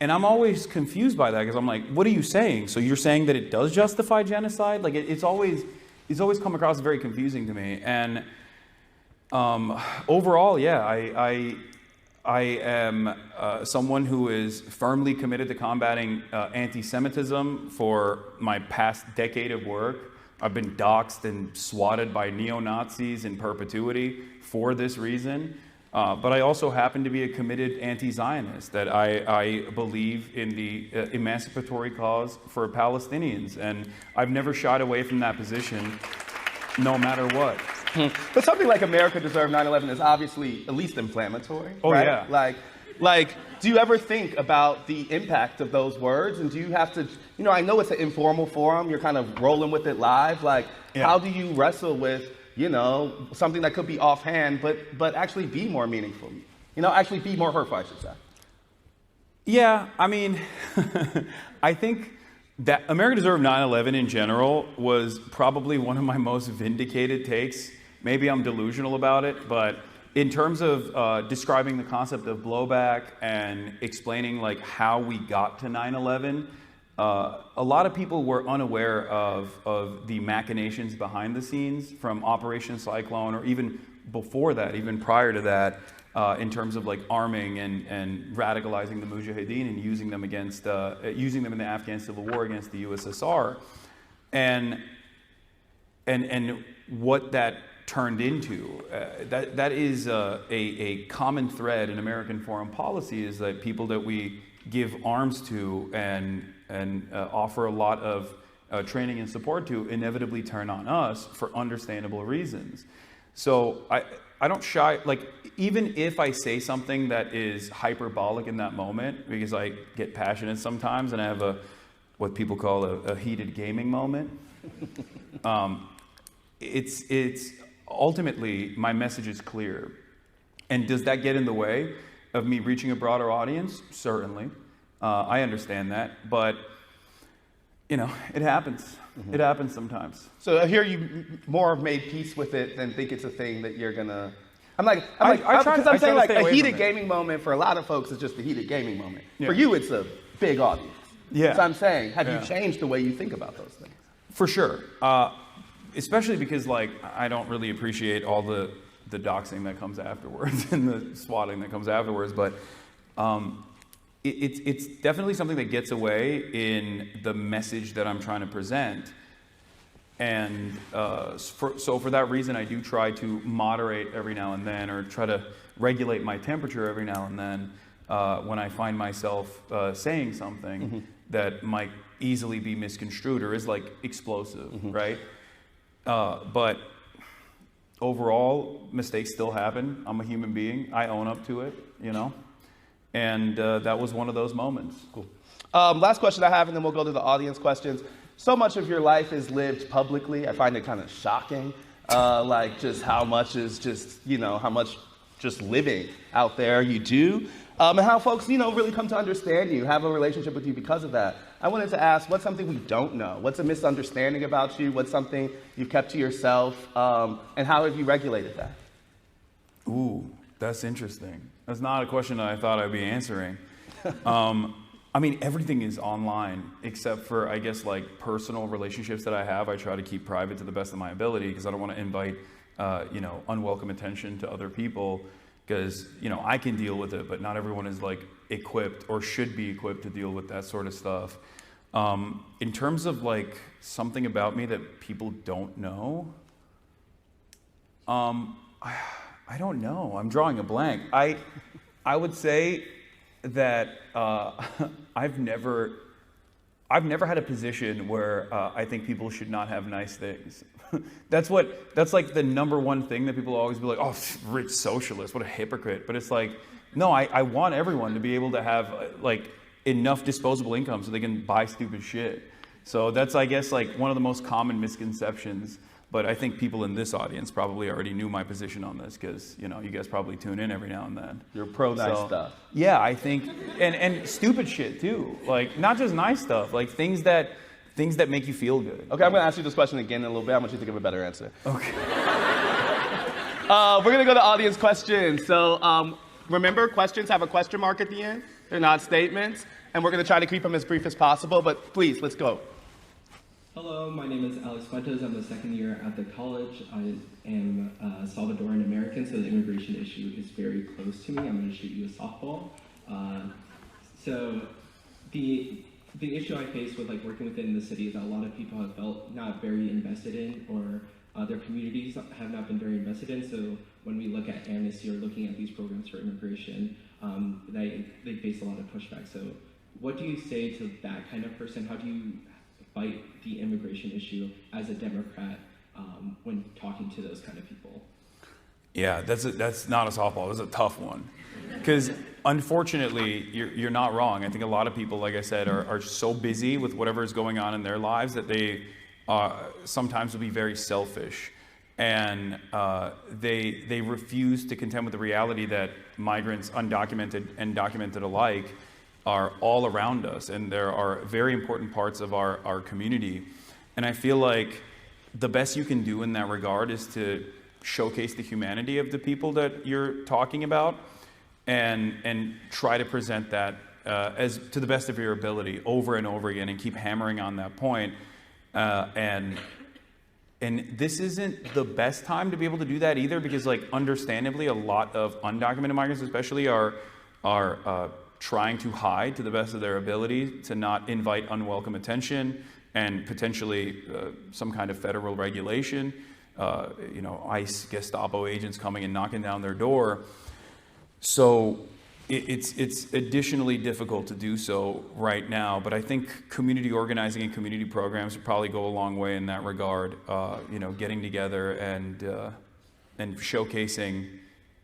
I'm always confused by that, because I'm like, what are you saying? So you're saying that it does justify genocide? Like it's always come across very confusing to me. And overall, yeah, I am someone who is firmly committed to combating anti-Semitism for my past decade of work. I've been doxxed and swatted by neo-Nazis in perpetuity for this reason. But I also happen to be a committed anti-Zionist, that I believe in the emancipatory cause for Palestinians. And I've never shied away from that position, no matter what. But something like America Deserved 9/11 is obviously at least inflammatory. Oh, right? yeah. Like, do you ever think about the impact of those words? And do you have to, I know it's an informal forum, you're kind of rolling with it live. Like, how do you wrestle with, something that could be offhand, but actually be more meaningful? Actually be more hurtful, I should say. Yeah, I mean, I think that America Deserved 9/11 in general was probably one of my most vindicated takes. Maybe I'm delusional about it, but in terms of describing the concept of blowback and explaining like how we got to 9/11, a lot of people were unaware of the machinations behind the scenes from Operation Cyclone, or even before that, even prior to that, in terms of like arming and radicalizing the Mujahideen and using them in the Afghan Civil War against the USSR, and what that turned into. That is a common thread in American foreign policy, is that people that we give arms to and offer a lot of training and support to inevitably turn on us for understandable reasons. So I don't shy, like, even if I say something that is hyperbolic in that moment, because I get passionate sometimes and I have what people call a heated gaming moment, it's ultimately, my message is clear. And does that get in the way of me reaching a broader audience? Certainly. I understand that, but it happens. Mm-hmm. It happens sometimes. So I hear you more have made peace with it than think it's a thing that you're gonna. I'm saying like a heated gaming moment for a lot of folks is just a heated gaming moment. Yeah. For you, it's a big audience. Yeah. So I'm saying, have you changed the way you think about those things? For sure. Especially because like I don't really appreciate all the doxing that comes afterwards and the swatting that comes afterwards, but it's definitely something that gets away in the message that I'm trying to present. And so for that reason, I do try to moderate every now and then, or try to regulate my temperature every now and then when I find myself saying something that might easily be misconstrued or is like explosive, right? But overall, mistakes still happen. I'm a human being. I own up to it, And that was one of those moments. Cool. Last question I have, and then we'll go to the audience questions. So much of your life is lived publicly. I find it kind of shocking, like just how much is just just living out there. You do. And how folks, really come to understand you, have a relationship with you because of that. I wanted to ask, what's something we don't know? What's a misunderstanding about you? What's something you've kept to yourself? And how have you regulated that? Ooh, that's interesting. That's not a question that I thought I'd be answering. Everything is online except for, I guess, like personal relationships that I have. I try to keep private to the best of my ability because I don't want to invite, unwelcome attention to other people because, I can deal with it, but not everyone is like equipped or should be equipped to deal with that sort of stuff. In terms of like something about me that people don't know, I don't know. I'm drawing a blank. I would say that I've never had a position where I think people should not have nice things. That's like the number one thing that people always be like, oh, rich socialist, what a hypocrite. But it's like, no, I want everyone to be able to have like enough disposable income so they can buy stupid shit. So that's, I guess, like one of the most common misconceptions. But I think people in this audience probably already knew my position on this because, you guys probably tune in every now and then. You're pro nice stuff. Yeah, I think, and stupid shit too. Like, not just nice stuff, like things that make you feel good. Okay, I'm going to ask you this question again in a little bit. I want you to think of a better answer. Okay. We're going to go to audience questions. So remember, questions have a question mark at the end. They're not statements. And we're going to try to keep them as brief as possible. But please, let's go. Hello, my name is Alex Fuentes. I'm the second year at the college. I am Salvadoran American, so the immigration issue is very close to me. I'm going to shoot you a softball. So the issue I face with working within the city is that a lot of people have felt not very invested in, or their communities have not been very invested in. So when we look at amnesty or looking at these programs for immigration, they face a lot of pushback. So what do you say to that kind of person? How do you fight the immigration issue as a Democrat when talking to those kind of people? Yeah, that's not a softball. That's a tough one. Because unfortunately, you're not wrong. I think a lot of people, like I said, are so busy with whatever is going on in their lives that they sometimes will be very selfish. And they refuse to contend with the reality that migrants, undocumented and documented alike, are all around us, and there are very important parts of our community. And I feel like the best you can do in that regard is to showcase the humanity of the people that you're talking about and try to present that as to the best of your ability over and over again and keep hammering on that point. And this isn't the best time to be able to do that either because, understandably, a lot of undocumented migrants especially are trying to hide to the best of their ability to not invite unwelcome attention and potentially some kind of federal regulation, ICE, Gestapo agents coming and knocking down their door. So it's additionally difficult to do so right now, but I think community organizing and community programs would probably go a long way in that regard, getting together and showcasing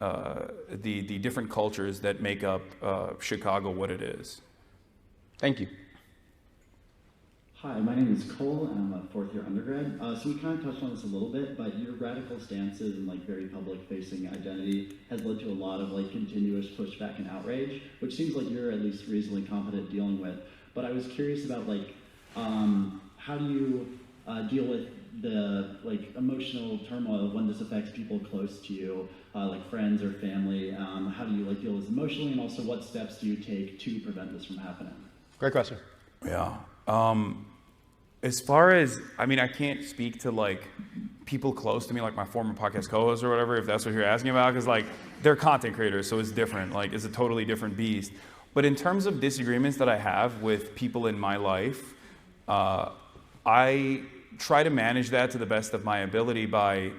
the different cultures that make up Chicago what it is. Thank you. Hi, my name is Cole, and I'm a fourth-year undergrad. So we kind of touched on this a little bit, but your radical stances and very public-facing identity has led to a lot of continuous pushback and outrage, which seems like you're at least reasonably competent dealing with. But I was curious about how do you deal with the emotional turmoil when this affects people close to you, like friends or family? How do you deal with this emotionally, and also what steps do you take to prevent this from happening? Great question. Yeah. As far as, I can't speak to people close to me, like my former podcast co-host or whatever, if that's what you're asking about, because they're content creators, so it's different. It's a totally different beast. But in terms of disagreements that I have with people in my life, I try to manage that to the best of my ability by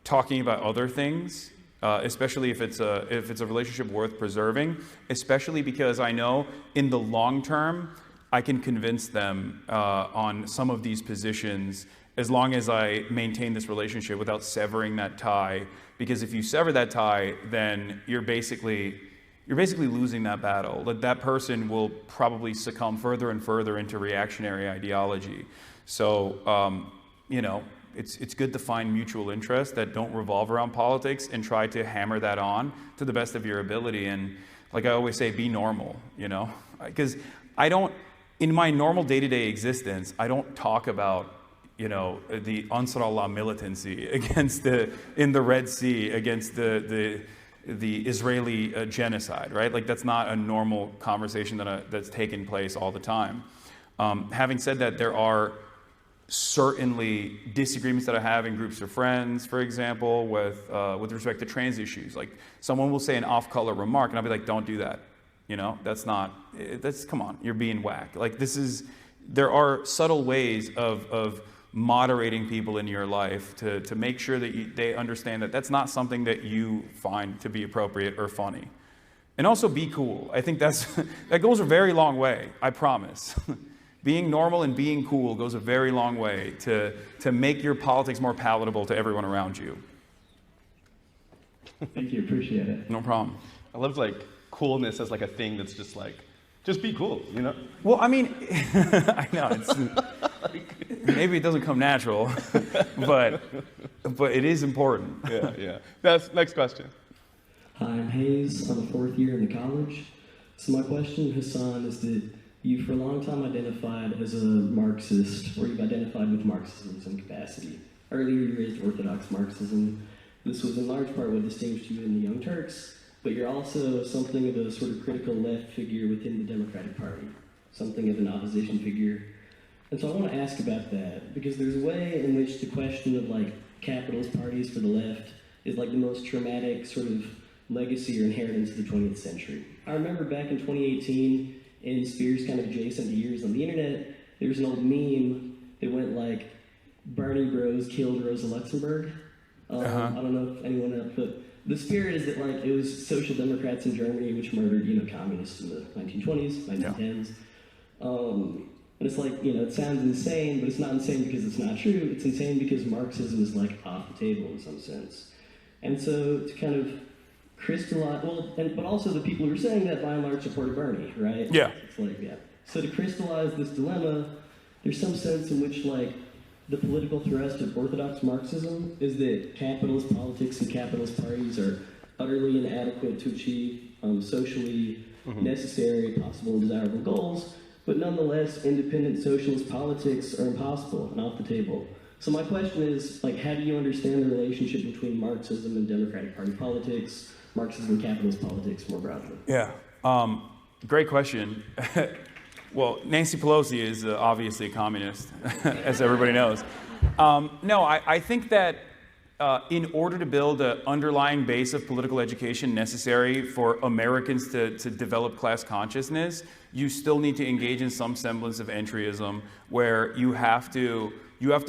talking about other things, especially if it's a relationship worth preserving, especially because I know in the long term, I can convince them on some of these positions as long as I maintain this relationship without severing that tie. Because if you sever that tie, then you're basically losing that battle. That person will probably succumb further and further into reactionary ideology. So, it's good to find mutual interests that don't revolve around politics and try to hammer that on to the best of your ability. And like I always say, be normal, you know, because in my normal day-to-day existence, I don't talk about, you know, the Ansar Allah militancy in the Red Sea against the Israeli genocide, right? Like that's not a normal conversation that's taken place all the time. Having said that, there are certainly disagreements that I have in groups of friends, for example, with respect to trans issues. Like someone will say an off-color remark, and I'll be like, "Don't do that." You know, come on, you're being whack. Like there are subtle ways of moderating people in your life to make sure that they understand that that's not something that you find to be appropriate or funny. And also be cool. I think that goes a very long way, I promise. Being normal and being cool goes a very long way to make your politics more palatable to everyone around you. Thank you, appreciate it. No problem. I love like coolness as like a thing that's just be cool, you know? Well, I mean, I know maybe it doesn't come natural, but it is important. Yeah. That's next question. Hi, I'm Hayes. I'm a fourth year in the college. So my question, Hasan, is that you for a long time identified as a Marxist, or you've identified with Marxism in some capacity. Earlier you raised Orthodox Marxism. This was in large part what distinguished you in the Young Turks, but you're also something of a sort of critical left figure within the Democratic Party, something of an opposition figure. And so I want to ask about that, because there's a way in which the question of like capitalist parties for the left is like the most traumatic sort of legacy or inheritance of the 20th century. I remember back in 2018, in Spears kind of adjacent to years on the internet, there was an old meme that went like, Bernie bros killed Rosa Luxemburg. I don't know if anyone else, but the spirit is that like it was social democrats in Germany which murdered, you know, communists in the 1920s, 1910s. And it's like, you know, it sounds insane, but it's not insane because it's not true. It's insane because Marxism is like off the table in some sense. And so to kind of crystallize, but also the people who are saying that by and large supported Bernie, right? Yeah. It's like, yeah. So to crystallize this dilemma, there's some sense in which like the political thrust of Orthodox Marxism is that capitalist politics and capitalist parties are utterly inadequate to achieve socially necessary, possible, and desirable goals, but nonetheless, independent socialist politics are impossible and off the table. So my question is, like, how do you understand the relationship between Marxism and Democratic Party politics, Marxism and capitalist politics more broadly? Yeah, great question. Well, Nancy Pelosi is obviously a communist, as everybody knows. No, I think that in order to build an underlying base of political education necessary for Americans to develop class consciousness, you still need to engage in some semblance of entryism, where you have to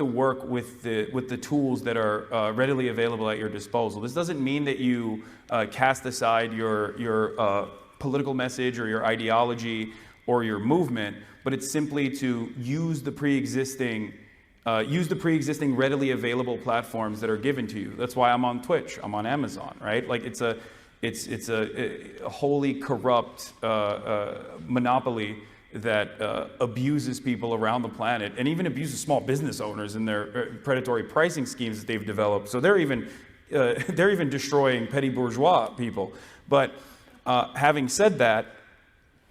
work with the tools that are readily available at your disposal. This doesn't mean that you cast aside your political message or your ideology or your movement, but it's simply to use the pre-existing readily available platforms that are given to you. That's why I'm on Twitch, I'm on Amazon, right? Like it's a wholly corrupt monopoly that abuses people around the planet, and even abuses small business owners in their predatory pricing schemes that they've developed. So they're even destroying petty bourgeois people. But having said that,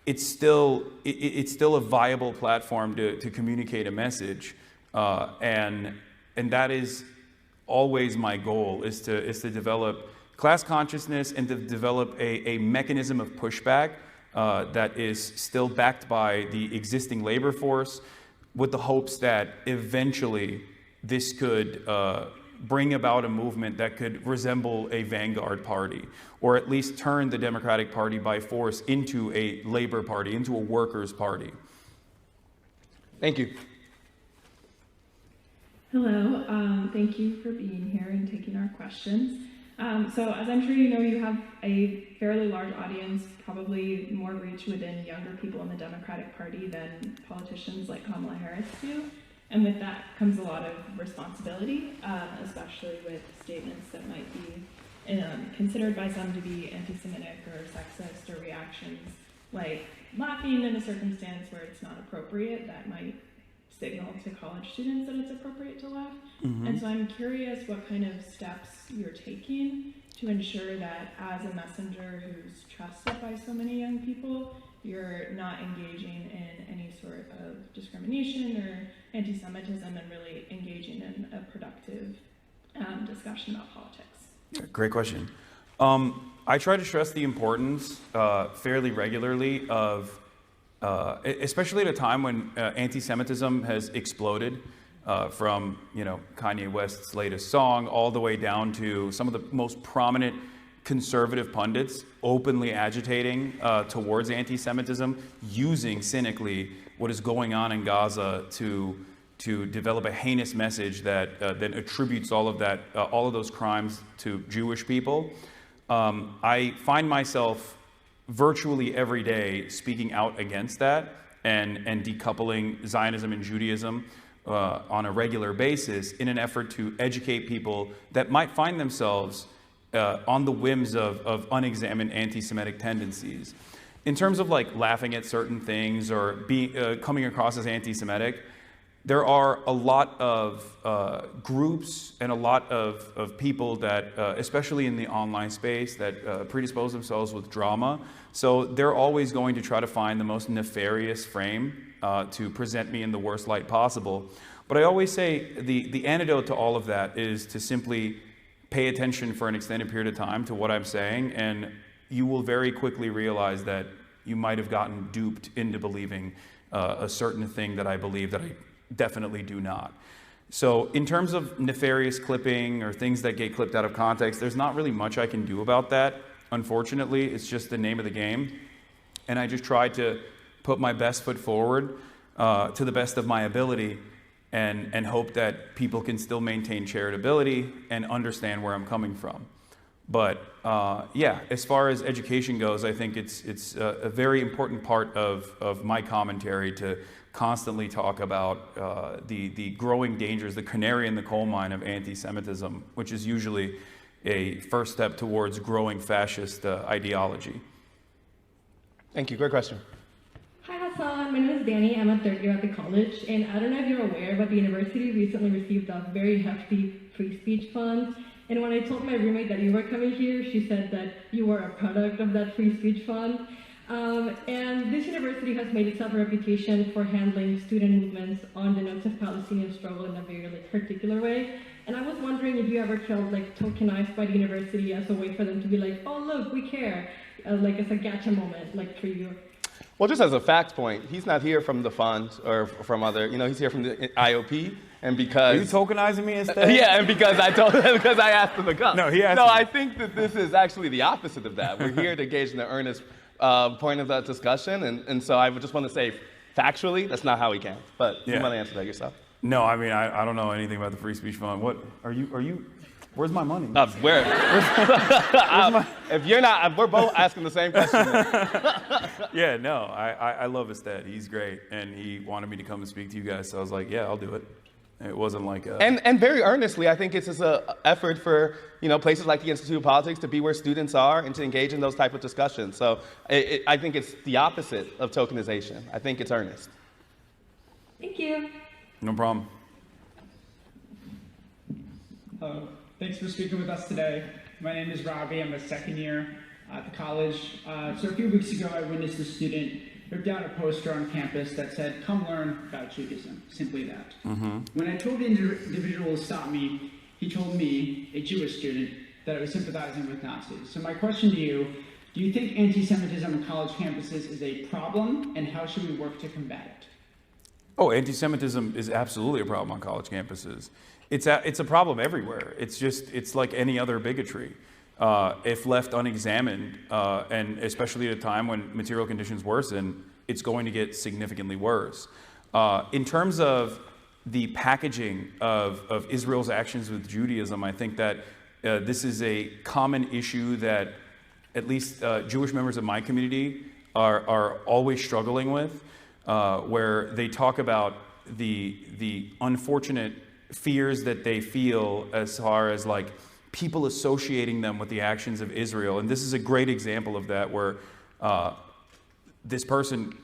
it's still a viable platform to communicate a message, and that is always my goal, is to develop class consciousness and to develop a mechanism of pushback that is still backed by the existing labor force, with the hopes that eventually this could bring about a movement that could resemble a vanguard party, or at least turn the Democratic Party by force into a labor party, into a workers' party. Thank you. Hello, thank you for being here and taking our questions. So as I'm sure you know, you have a fairly large audience, probably more reach within younger people in the Democratic Party than politicians like Kamala Harris do. And with that comes a lot of responsibility, especially with statements that might be considered by some to be anti-Semitic or sexist, or reactions like laughing in a circumstance where it's not appropriate that might signal to college students that it's appropriate to laugh. And so I'm curious what kind of steps you're taking to ensure that as a messenger who's trusted by so many young people, you're not engaging in any sort of discrimination or anti-Semitism and really engaging in a productive discussion about politics. Great question. I try to stress the importance fairly regularly of, especially at a time when anti-Semitism has exploded from Kanye West's latest song all the way down to some of the most prominent conservative pundits openly agitating towards anti-Semitism, using cynically what is going on in Gaza to develop a heinous message that then attributes all of those crimes to Jewish people. I find myself virtually every day speaking out against that and decoupling Zionism and Judaism on a regular basis in an effort to educate people that might find themselves on the whims of unexamined anti-Semitic tendencies. In terms of like laughing at certain things or coming across as anti-Semitic, there are a lot of groups and a lot of people that, especially in the online space, that predispose themselves with drama. So they're always going to try to find the most nefarious frame to present me in the worst light possible. But I always say the antidote to all of that is to simply pay attention for an extended period of time to what I'm saying, and you will very quickly realize that you might have gotten duped into believing a certain thing that I believe that I definitely do not. So in terms of nefarious clipping or things that get clipped out of context, there's not really much I can do about that. Unfortunately, it's just the name of the game. And I just try to put my best foot forward to the best of my ability and hope that people can still maintain charitability and understand where I'm coming from. But yeah, as far as education goes, I think it's a very important part of my commentary to constantly talk about the growing dangers, the canary in the coal mine of anti-Semitism, which is usually a first step towards growing fascist ideology. Thank you. Great question. Hi Hasan, my name is Danny. I'm a third year at the college, and I don't know if you're aware, but the university recently received a very hefty free speech fund. And when I told my roommate that you were coming here, she said that you were a product of that free speech fund. And this university has made itself a reputation for handling student movements on the notes of Palestinian struggle in a very particular way. And I was wondering if you ever felt tokenized by the university as a way for them to be like, oh look, we care, as a gotcha moment, for you. Well, just as a fact point, he's not here from the fund or from other, he's here from the IOP. And because... Are you tokenizing me instead? Yeah, and because because I asked him to come. No, he asked No, me. I think that this is actually the opposite of that. We're here to engage in the earnest point of that discussion. And so I would just want to say, factually, that's not how we can. But you want to answer that yourself. No, I mean, I don't know anything about the free speech fund. What, are you, where's my money? Where? If you're not, we're both asking the same question. Yeah, no, I love Astead. He's great. And he wanted me to come and speak to you guys. So I was like, yeah, I'll do it. It wasn't like a... And very earnestly, I think it's just an effort for places like the Institute of Politics to be where students are and to engage in those type of discussions. So I think it's the opposite of tokenization. I think it's earnest. Thank you. No problem. Hello. Thanks for speaking with us today. My name is Ravi. I'm a second year at the college. So a few weeks ago, I witnessed a student rip down a poster on campus that said, "Come learn about Judaism," simply that. When I told the individual to stop me, he told me, a Jewish student, that I was sympathizing with Nazis. So my question to you, do you think anti-Semitism on college campuses is a problem, and how should we work to combat it? Oh, anti-Semitism is absolutely a problem on college campuses. It's a problem everywhere. It's like any other bigotry. If left unexamined, and especially at a time when material conditions worsen, it's going to get significantly worse. In terms of the packaging of Israel's actions with Judaism, I think that this is a common issue that at least Jewish members of my community are always struggling with, where they talk about the unfortunate fears that they feel as far as people associating them with the actions of Israel. And this is a great example of that, where this person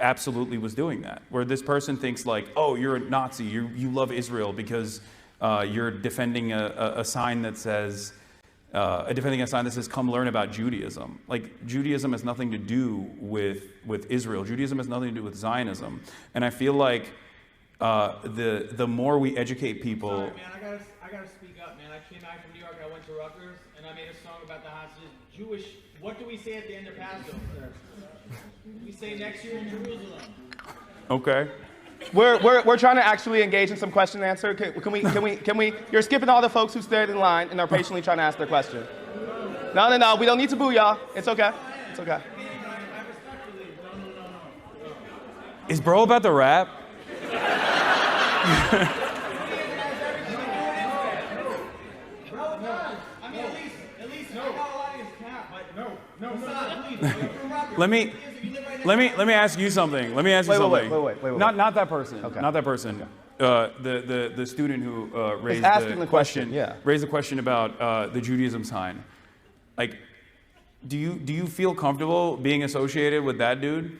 absolutely was doing that. Where this person thinks like, oh, you're a Nazi, you love Israel because you're defending a sign that says, come learn about Judaism. Like, Judaism has nothing to do with Israel. Judaism has nothing to do with Zionism. And I feel like the more we educate people... Sorry, man, I gotta speak up, man. I came back from New York, I went to Rutgers, and I made a song about the hostages. Jewish, what do we say at the end of Passover? We say next year in Jerusalem. Okay. We're trying to actually engage in some question and answer. Can we? You're skipping all the folks who stayed in line and are patiently trying to ask their question. No. We don't need to boo y'all. It's okay. It's okay. Is bro about to rap? Let me ask you something. Let me ask you something. Wait. Not that person. Okay. Not that person. The student who raised the question. Yeah. Raised the question about the Judaism sign. Like, do you feel comfortable being associated with that dude?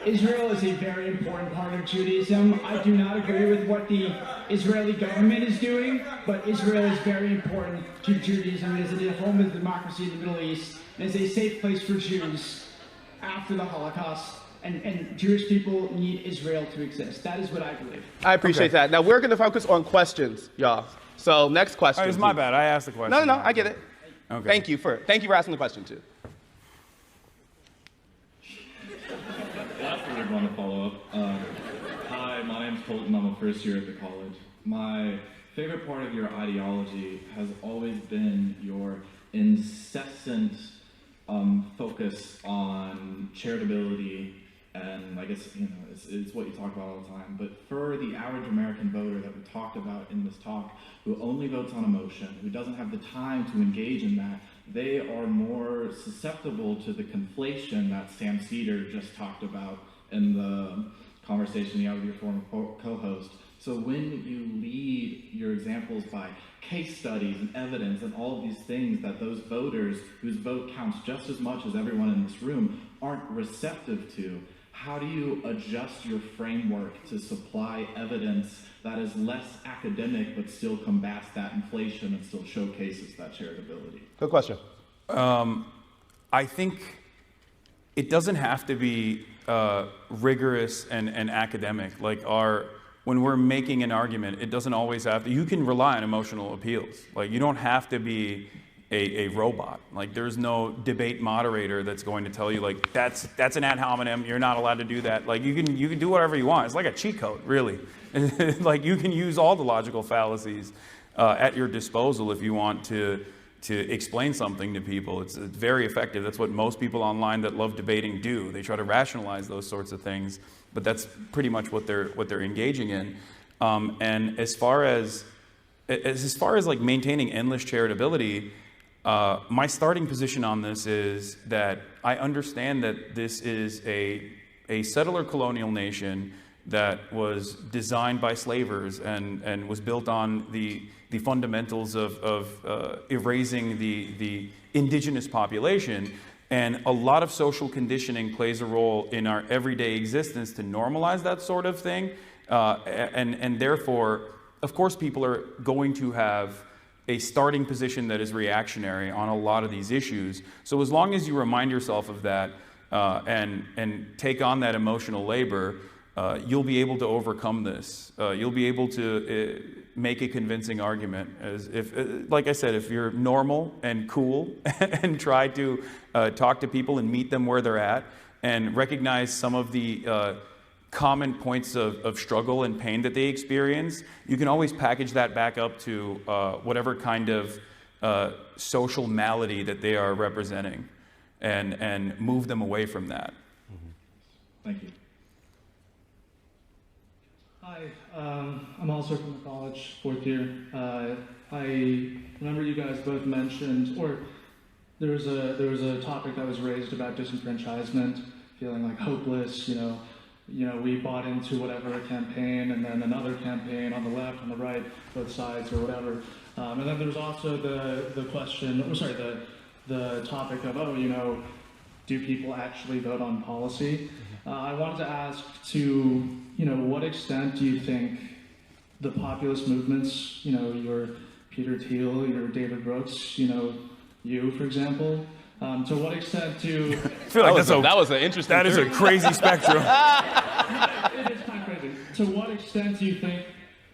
Israel is a very important part of Judaism. I do not agree with what the Israeli government is doing, but Israel is very important to Judaism. It is a home of democracy in the Middle East. It is a safe place for Jews after the Holocaust, and Jewish people need Israel to exist. That is what I believe. I appreciate that. Now we're going to focus on questions, y'all. So next question. All right, it's my bad. I asked the question. No, I get it. Okay. Thank you for asking the question too. I want to follow up. Hi, my name's Colton. I'm a first year at the college. My favorite part of your ideology has always been your incessant focus on charitability, and I guess it's what you talk about all the time. But for the average American voter that we talked about in this talk, who only votes on emotion, who doesn't have the time to engage in that, they are more susceptible to the conflation that Sam Cedar just talked about in the conversation you had with your former co-host. So when you lead your examples by case studies and evidence and all of these things that those voters whose vote counts just as much as everyone in this room aren't receptive to, how do you adjust your framework to supply evidence that is less academic but still combats that inflation and still showcases that charitability? Good question. I think it doesn't have to be rigorous and academic. Like when we're making an argument, it doesn't always have to. You can rely on emotional appeals. Like, you don't have to be a robot. Like, there's no debate moderator that's going to tell you like that's an ad hominem. You're not allowed to do that. Like, you can do whatever you want. It's like a cheat code, really. Like, you can use all the logical fallacies at your disposal if you want to explain something to people. It's very effective. That's what most people online that love debating do. They try to rationalize those sorts of things, but that's pretty much what they're engaging in. And as far as like maintaining endless charitability, my starting position on this is that I understand that this is a settler colonial nation that was designed by slavers and was built on the fundamentals of erasing the indigenous population. And a lot of social conditioning plays a role in our everyday existence to normalize that sort of thing. And therefore, of course, people are going to have a starting position that is reactionary on a lot of these issues. So as long as you remind yourself of that and take on that emotional labor, you'll be able to overcome this. You'll be able to make a convincing argument. As if, like I said, if you're normal and cool and try to talk to people and meet them where they're at and recognize some of the common points of struggle and pain that they experience, you can always package that back up to whatever kind of social malady that they are representing and move them away from that. Thank you. Hi, I'm also from the college, fourth year. I remember you guys both mentioned, or there was a topic that was raised about disenfranchisement, feeling like hopeless. You know, we bought into whatever campaign, and then another campaign on the left, on the right, both sides or whatever. And then there was also the question, the topic of, oh, you know, do people actually vote on policy? I wanted to ask to, you know, what extent do you think the populist movements, you know, your Peter Thiel, your David Brooks, you know, you, for example, to what extent do... I feel like that was an interesting That is a crazy spectrum. It is kind of crazy. To what extent do you think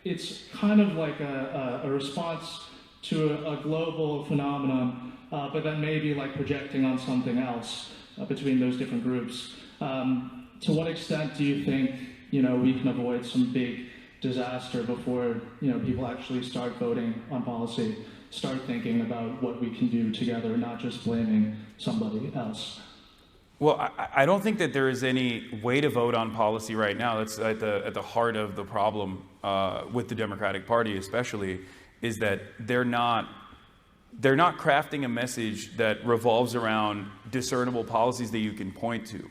it's kind of like a response to a global phenomenon, but then maybe like projecting on something else between those different groups? To what extent do you think, you know, we can avoid some big disaster before, you know, people actually start voting on policy, start thinking about what we can do together, not just blaming somebody else? Well, I don't think that there is any way to vote on policy right now. That's at the heart of the problem with the Democratic Party, especially, is that they're not crafting a message that revolves around discernible policies that you can point to.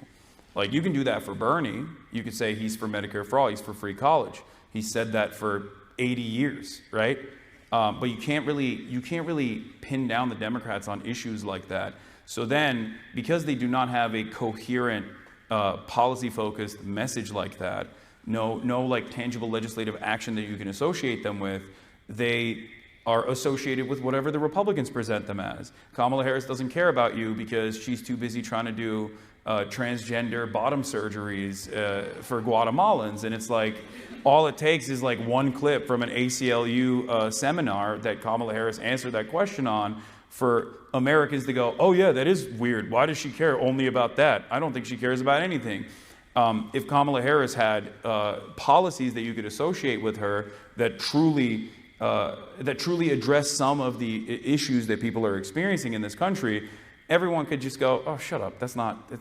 Like, you can do that for Bernie. You could say he's for Medicare for all, he's for free college. He said that for 80 years, right? But you can't really pin down the Democrats on issues like that. So then, because they do not have a coherent, policy-focused message like that, no like tangible legislative action that you can associate them with, they are associated with whatever the Republicans present them as. Kamala Harris doesn't care about you because she's too busy trying to do transgender bottom surgeries for Guatemalans, and it's like, all it takes is like one clip from an ACLU seminar that Kamala Harris answered that question on for Americans to go, oh yeah, that is weird. Why does she care only about that? I don't think she cares about anything. If Kamala Harris had policies that you could associate with her that truly address some of the issues that people are experiencing in this country, everyone could just go, oh, shut up. It's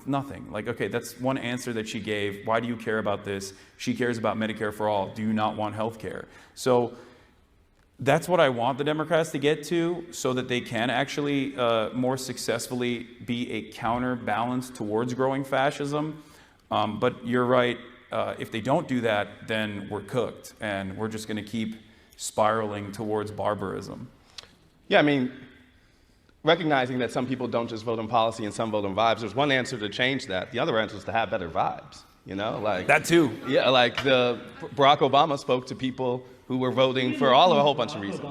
nothing. Like, okay, that's one answer that she gave. Why do you care about this? She cares about Medicare for all. Do you not want health care? So that's what I want the Democrats to get to, so that they can actually more successfully be a counterbalance towards growing fascism. But you're right. If they don't do that, then we're cooked, and we're just going to keep spiraling towards barbarism. Yeah, I mean, recognizing that some people don't just vote on policy and some vote on vibes, there's one answer to change that. The other answer is to have better vibes, you know? Like that too. Yeah, like Barack Obama spoke to people who were voting for a whole bunch of reasons.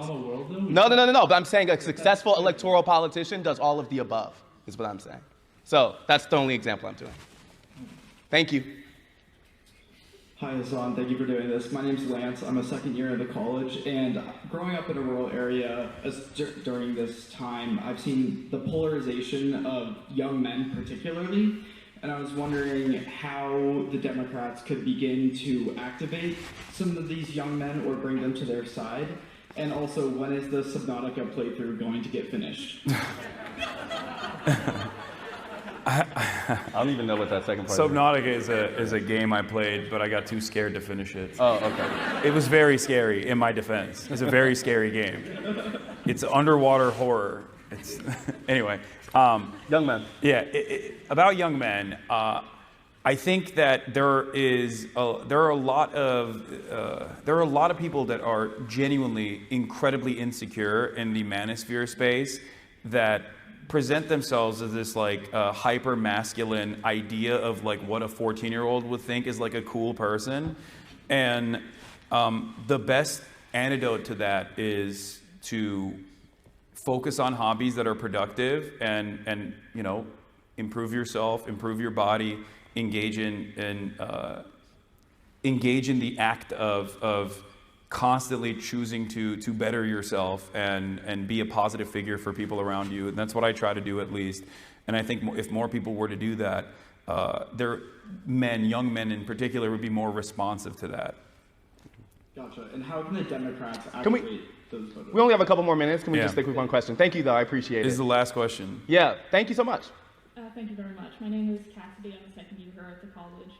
No, but I'm saying a successful electoral politician does all of the above, is what I'm saying. So that's the only example I'm doing. Thank you. Hi, Hasan. Thank you for doing this. My name's Lance. I'm a second year at the college, and growing up in a rural area during this time, I've seen the polarization of young men particularly, and I was wondering how the Democrats could begin to activate some of these young men or bring them to their side, and also when is the Subnautica playthrough going to get finished? I don't even know what that second part Subnautica is a game I played, but I got too scared to finish it. Oh, okay. It was very scary, in my defense. It's a very scary game. It's underwater horror. It's anyway. Young men. Yeah, about young men. I think that there are a lot of people that are genuinely incredibly insecure in the manosphere space that present themselves as this like hyper masculine idea of like what a 14-year-old would think is like a cool person, and the best antidote to that is to focus on hobbies that are productive and you know, improve yourself, improve your body, engage in the act of constantly choosing to better yourself and be a positive figure for people around you. And that's what I try to do, at least. And I think if more people were to do that, young men in particular, would be more responsive to that. Gotcha. And how can the Democrats activate those voters? We only have a couple more minutes. Can we just stick with one question? Thank you, though. I appreciate it. This is the last question. Yeah. Thank you so much. Thank you very much. My name is Cassidy. I'm a second year here at the college.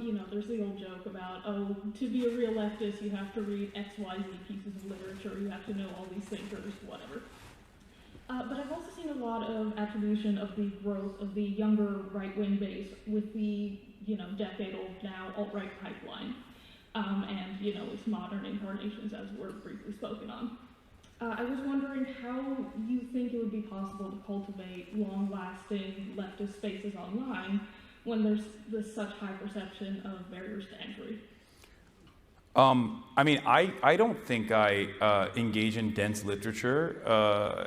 You know, there's the old joke about, oh, to be a real leftist, you have to read XYZ pieces of literature, you have to know all these thinkers, whatever. But I've also seen a lot of attribution of the growth of the younger right-wing base with the, you know, decade-old now alt-right pipeline, and, you know, its modern incarnations, as were briefly spoken on. I was wondering how you think it would be possible to cultivate long-lasting leftist spaces online when there's such high perception of barriers to entry. I mean, I don't think I engage in dense literature,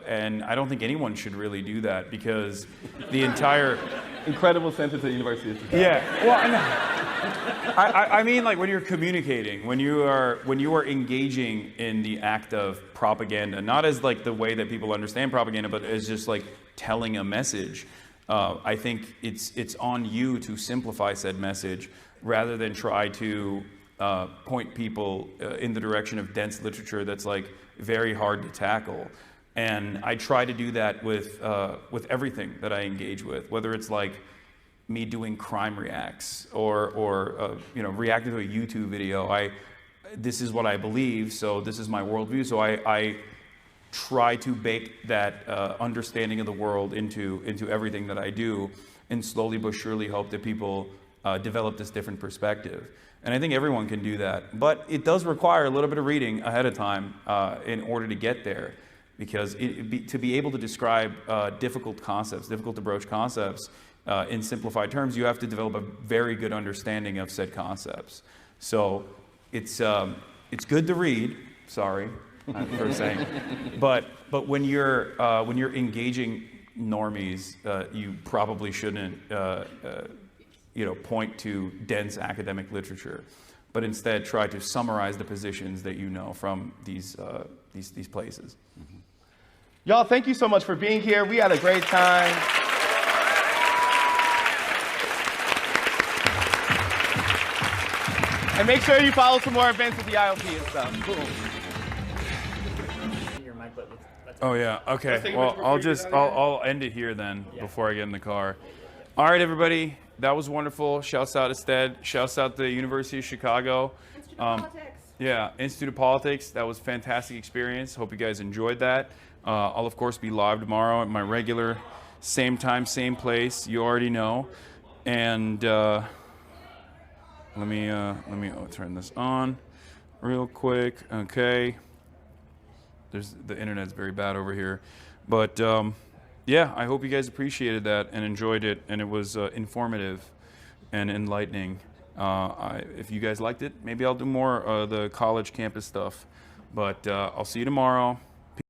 and I don't think anyone should really do that because the entire incredible sentence at the University of Chicago. Yeah, well, I mean, like when you're communicating, when you are engaging in the act of propaganda, not as like the way that people understand propaganda, but as just like telling a message. I think it's on you to simplify said message rather than try to point people in the direction of dense literature that's like very hard to tackle. And I try to do that with everything that I engage with, whether it's like me doing crime reacts or reacting to a YouTube video. This is what I believe, so this is my worldview. So I try to bake that understanding of the world into everything that I do, and slowly but surely hope that people develop this different perspective. And I think everyone can do that, but it does require a little bit of reading ahead of time in order to get there, because to be able to describe difficult concepts, difficult to broach concepts in simplified terms, you have to develop a very good understanding of said concepts. So it's good to read. Sorry for saying, but when you're engaging normies, you probably shouldn't point to dense academic literature, but instead try to summarize the positions that you know from these places. Mm-hmm. Y'all, thank you so much for being here. We had a great time. And make sure you follow some more events with the IOP and stuff. Cool. Oh yeah. Okay. Well, I'll end it here then before I get in the car. All right, everybody. That was wonderful. Shouts out Astead. Shouts out the University of Chicago. Institute of Politics. Yeah, Institute of Politics. That was a fantastic experience. Hope you guys enjoyed that. I'll of course be live tomorrow at my regular same time, same place. You already know. And let me turn this on real quick. Okay. The internet's very bad over here, but yeah, I hope you guys appreciated that and enjoyed it, and it was informative and enlightening. If you guys liked it, maybe I'll do more of the college campus stuff, but I'll see you tomorrow.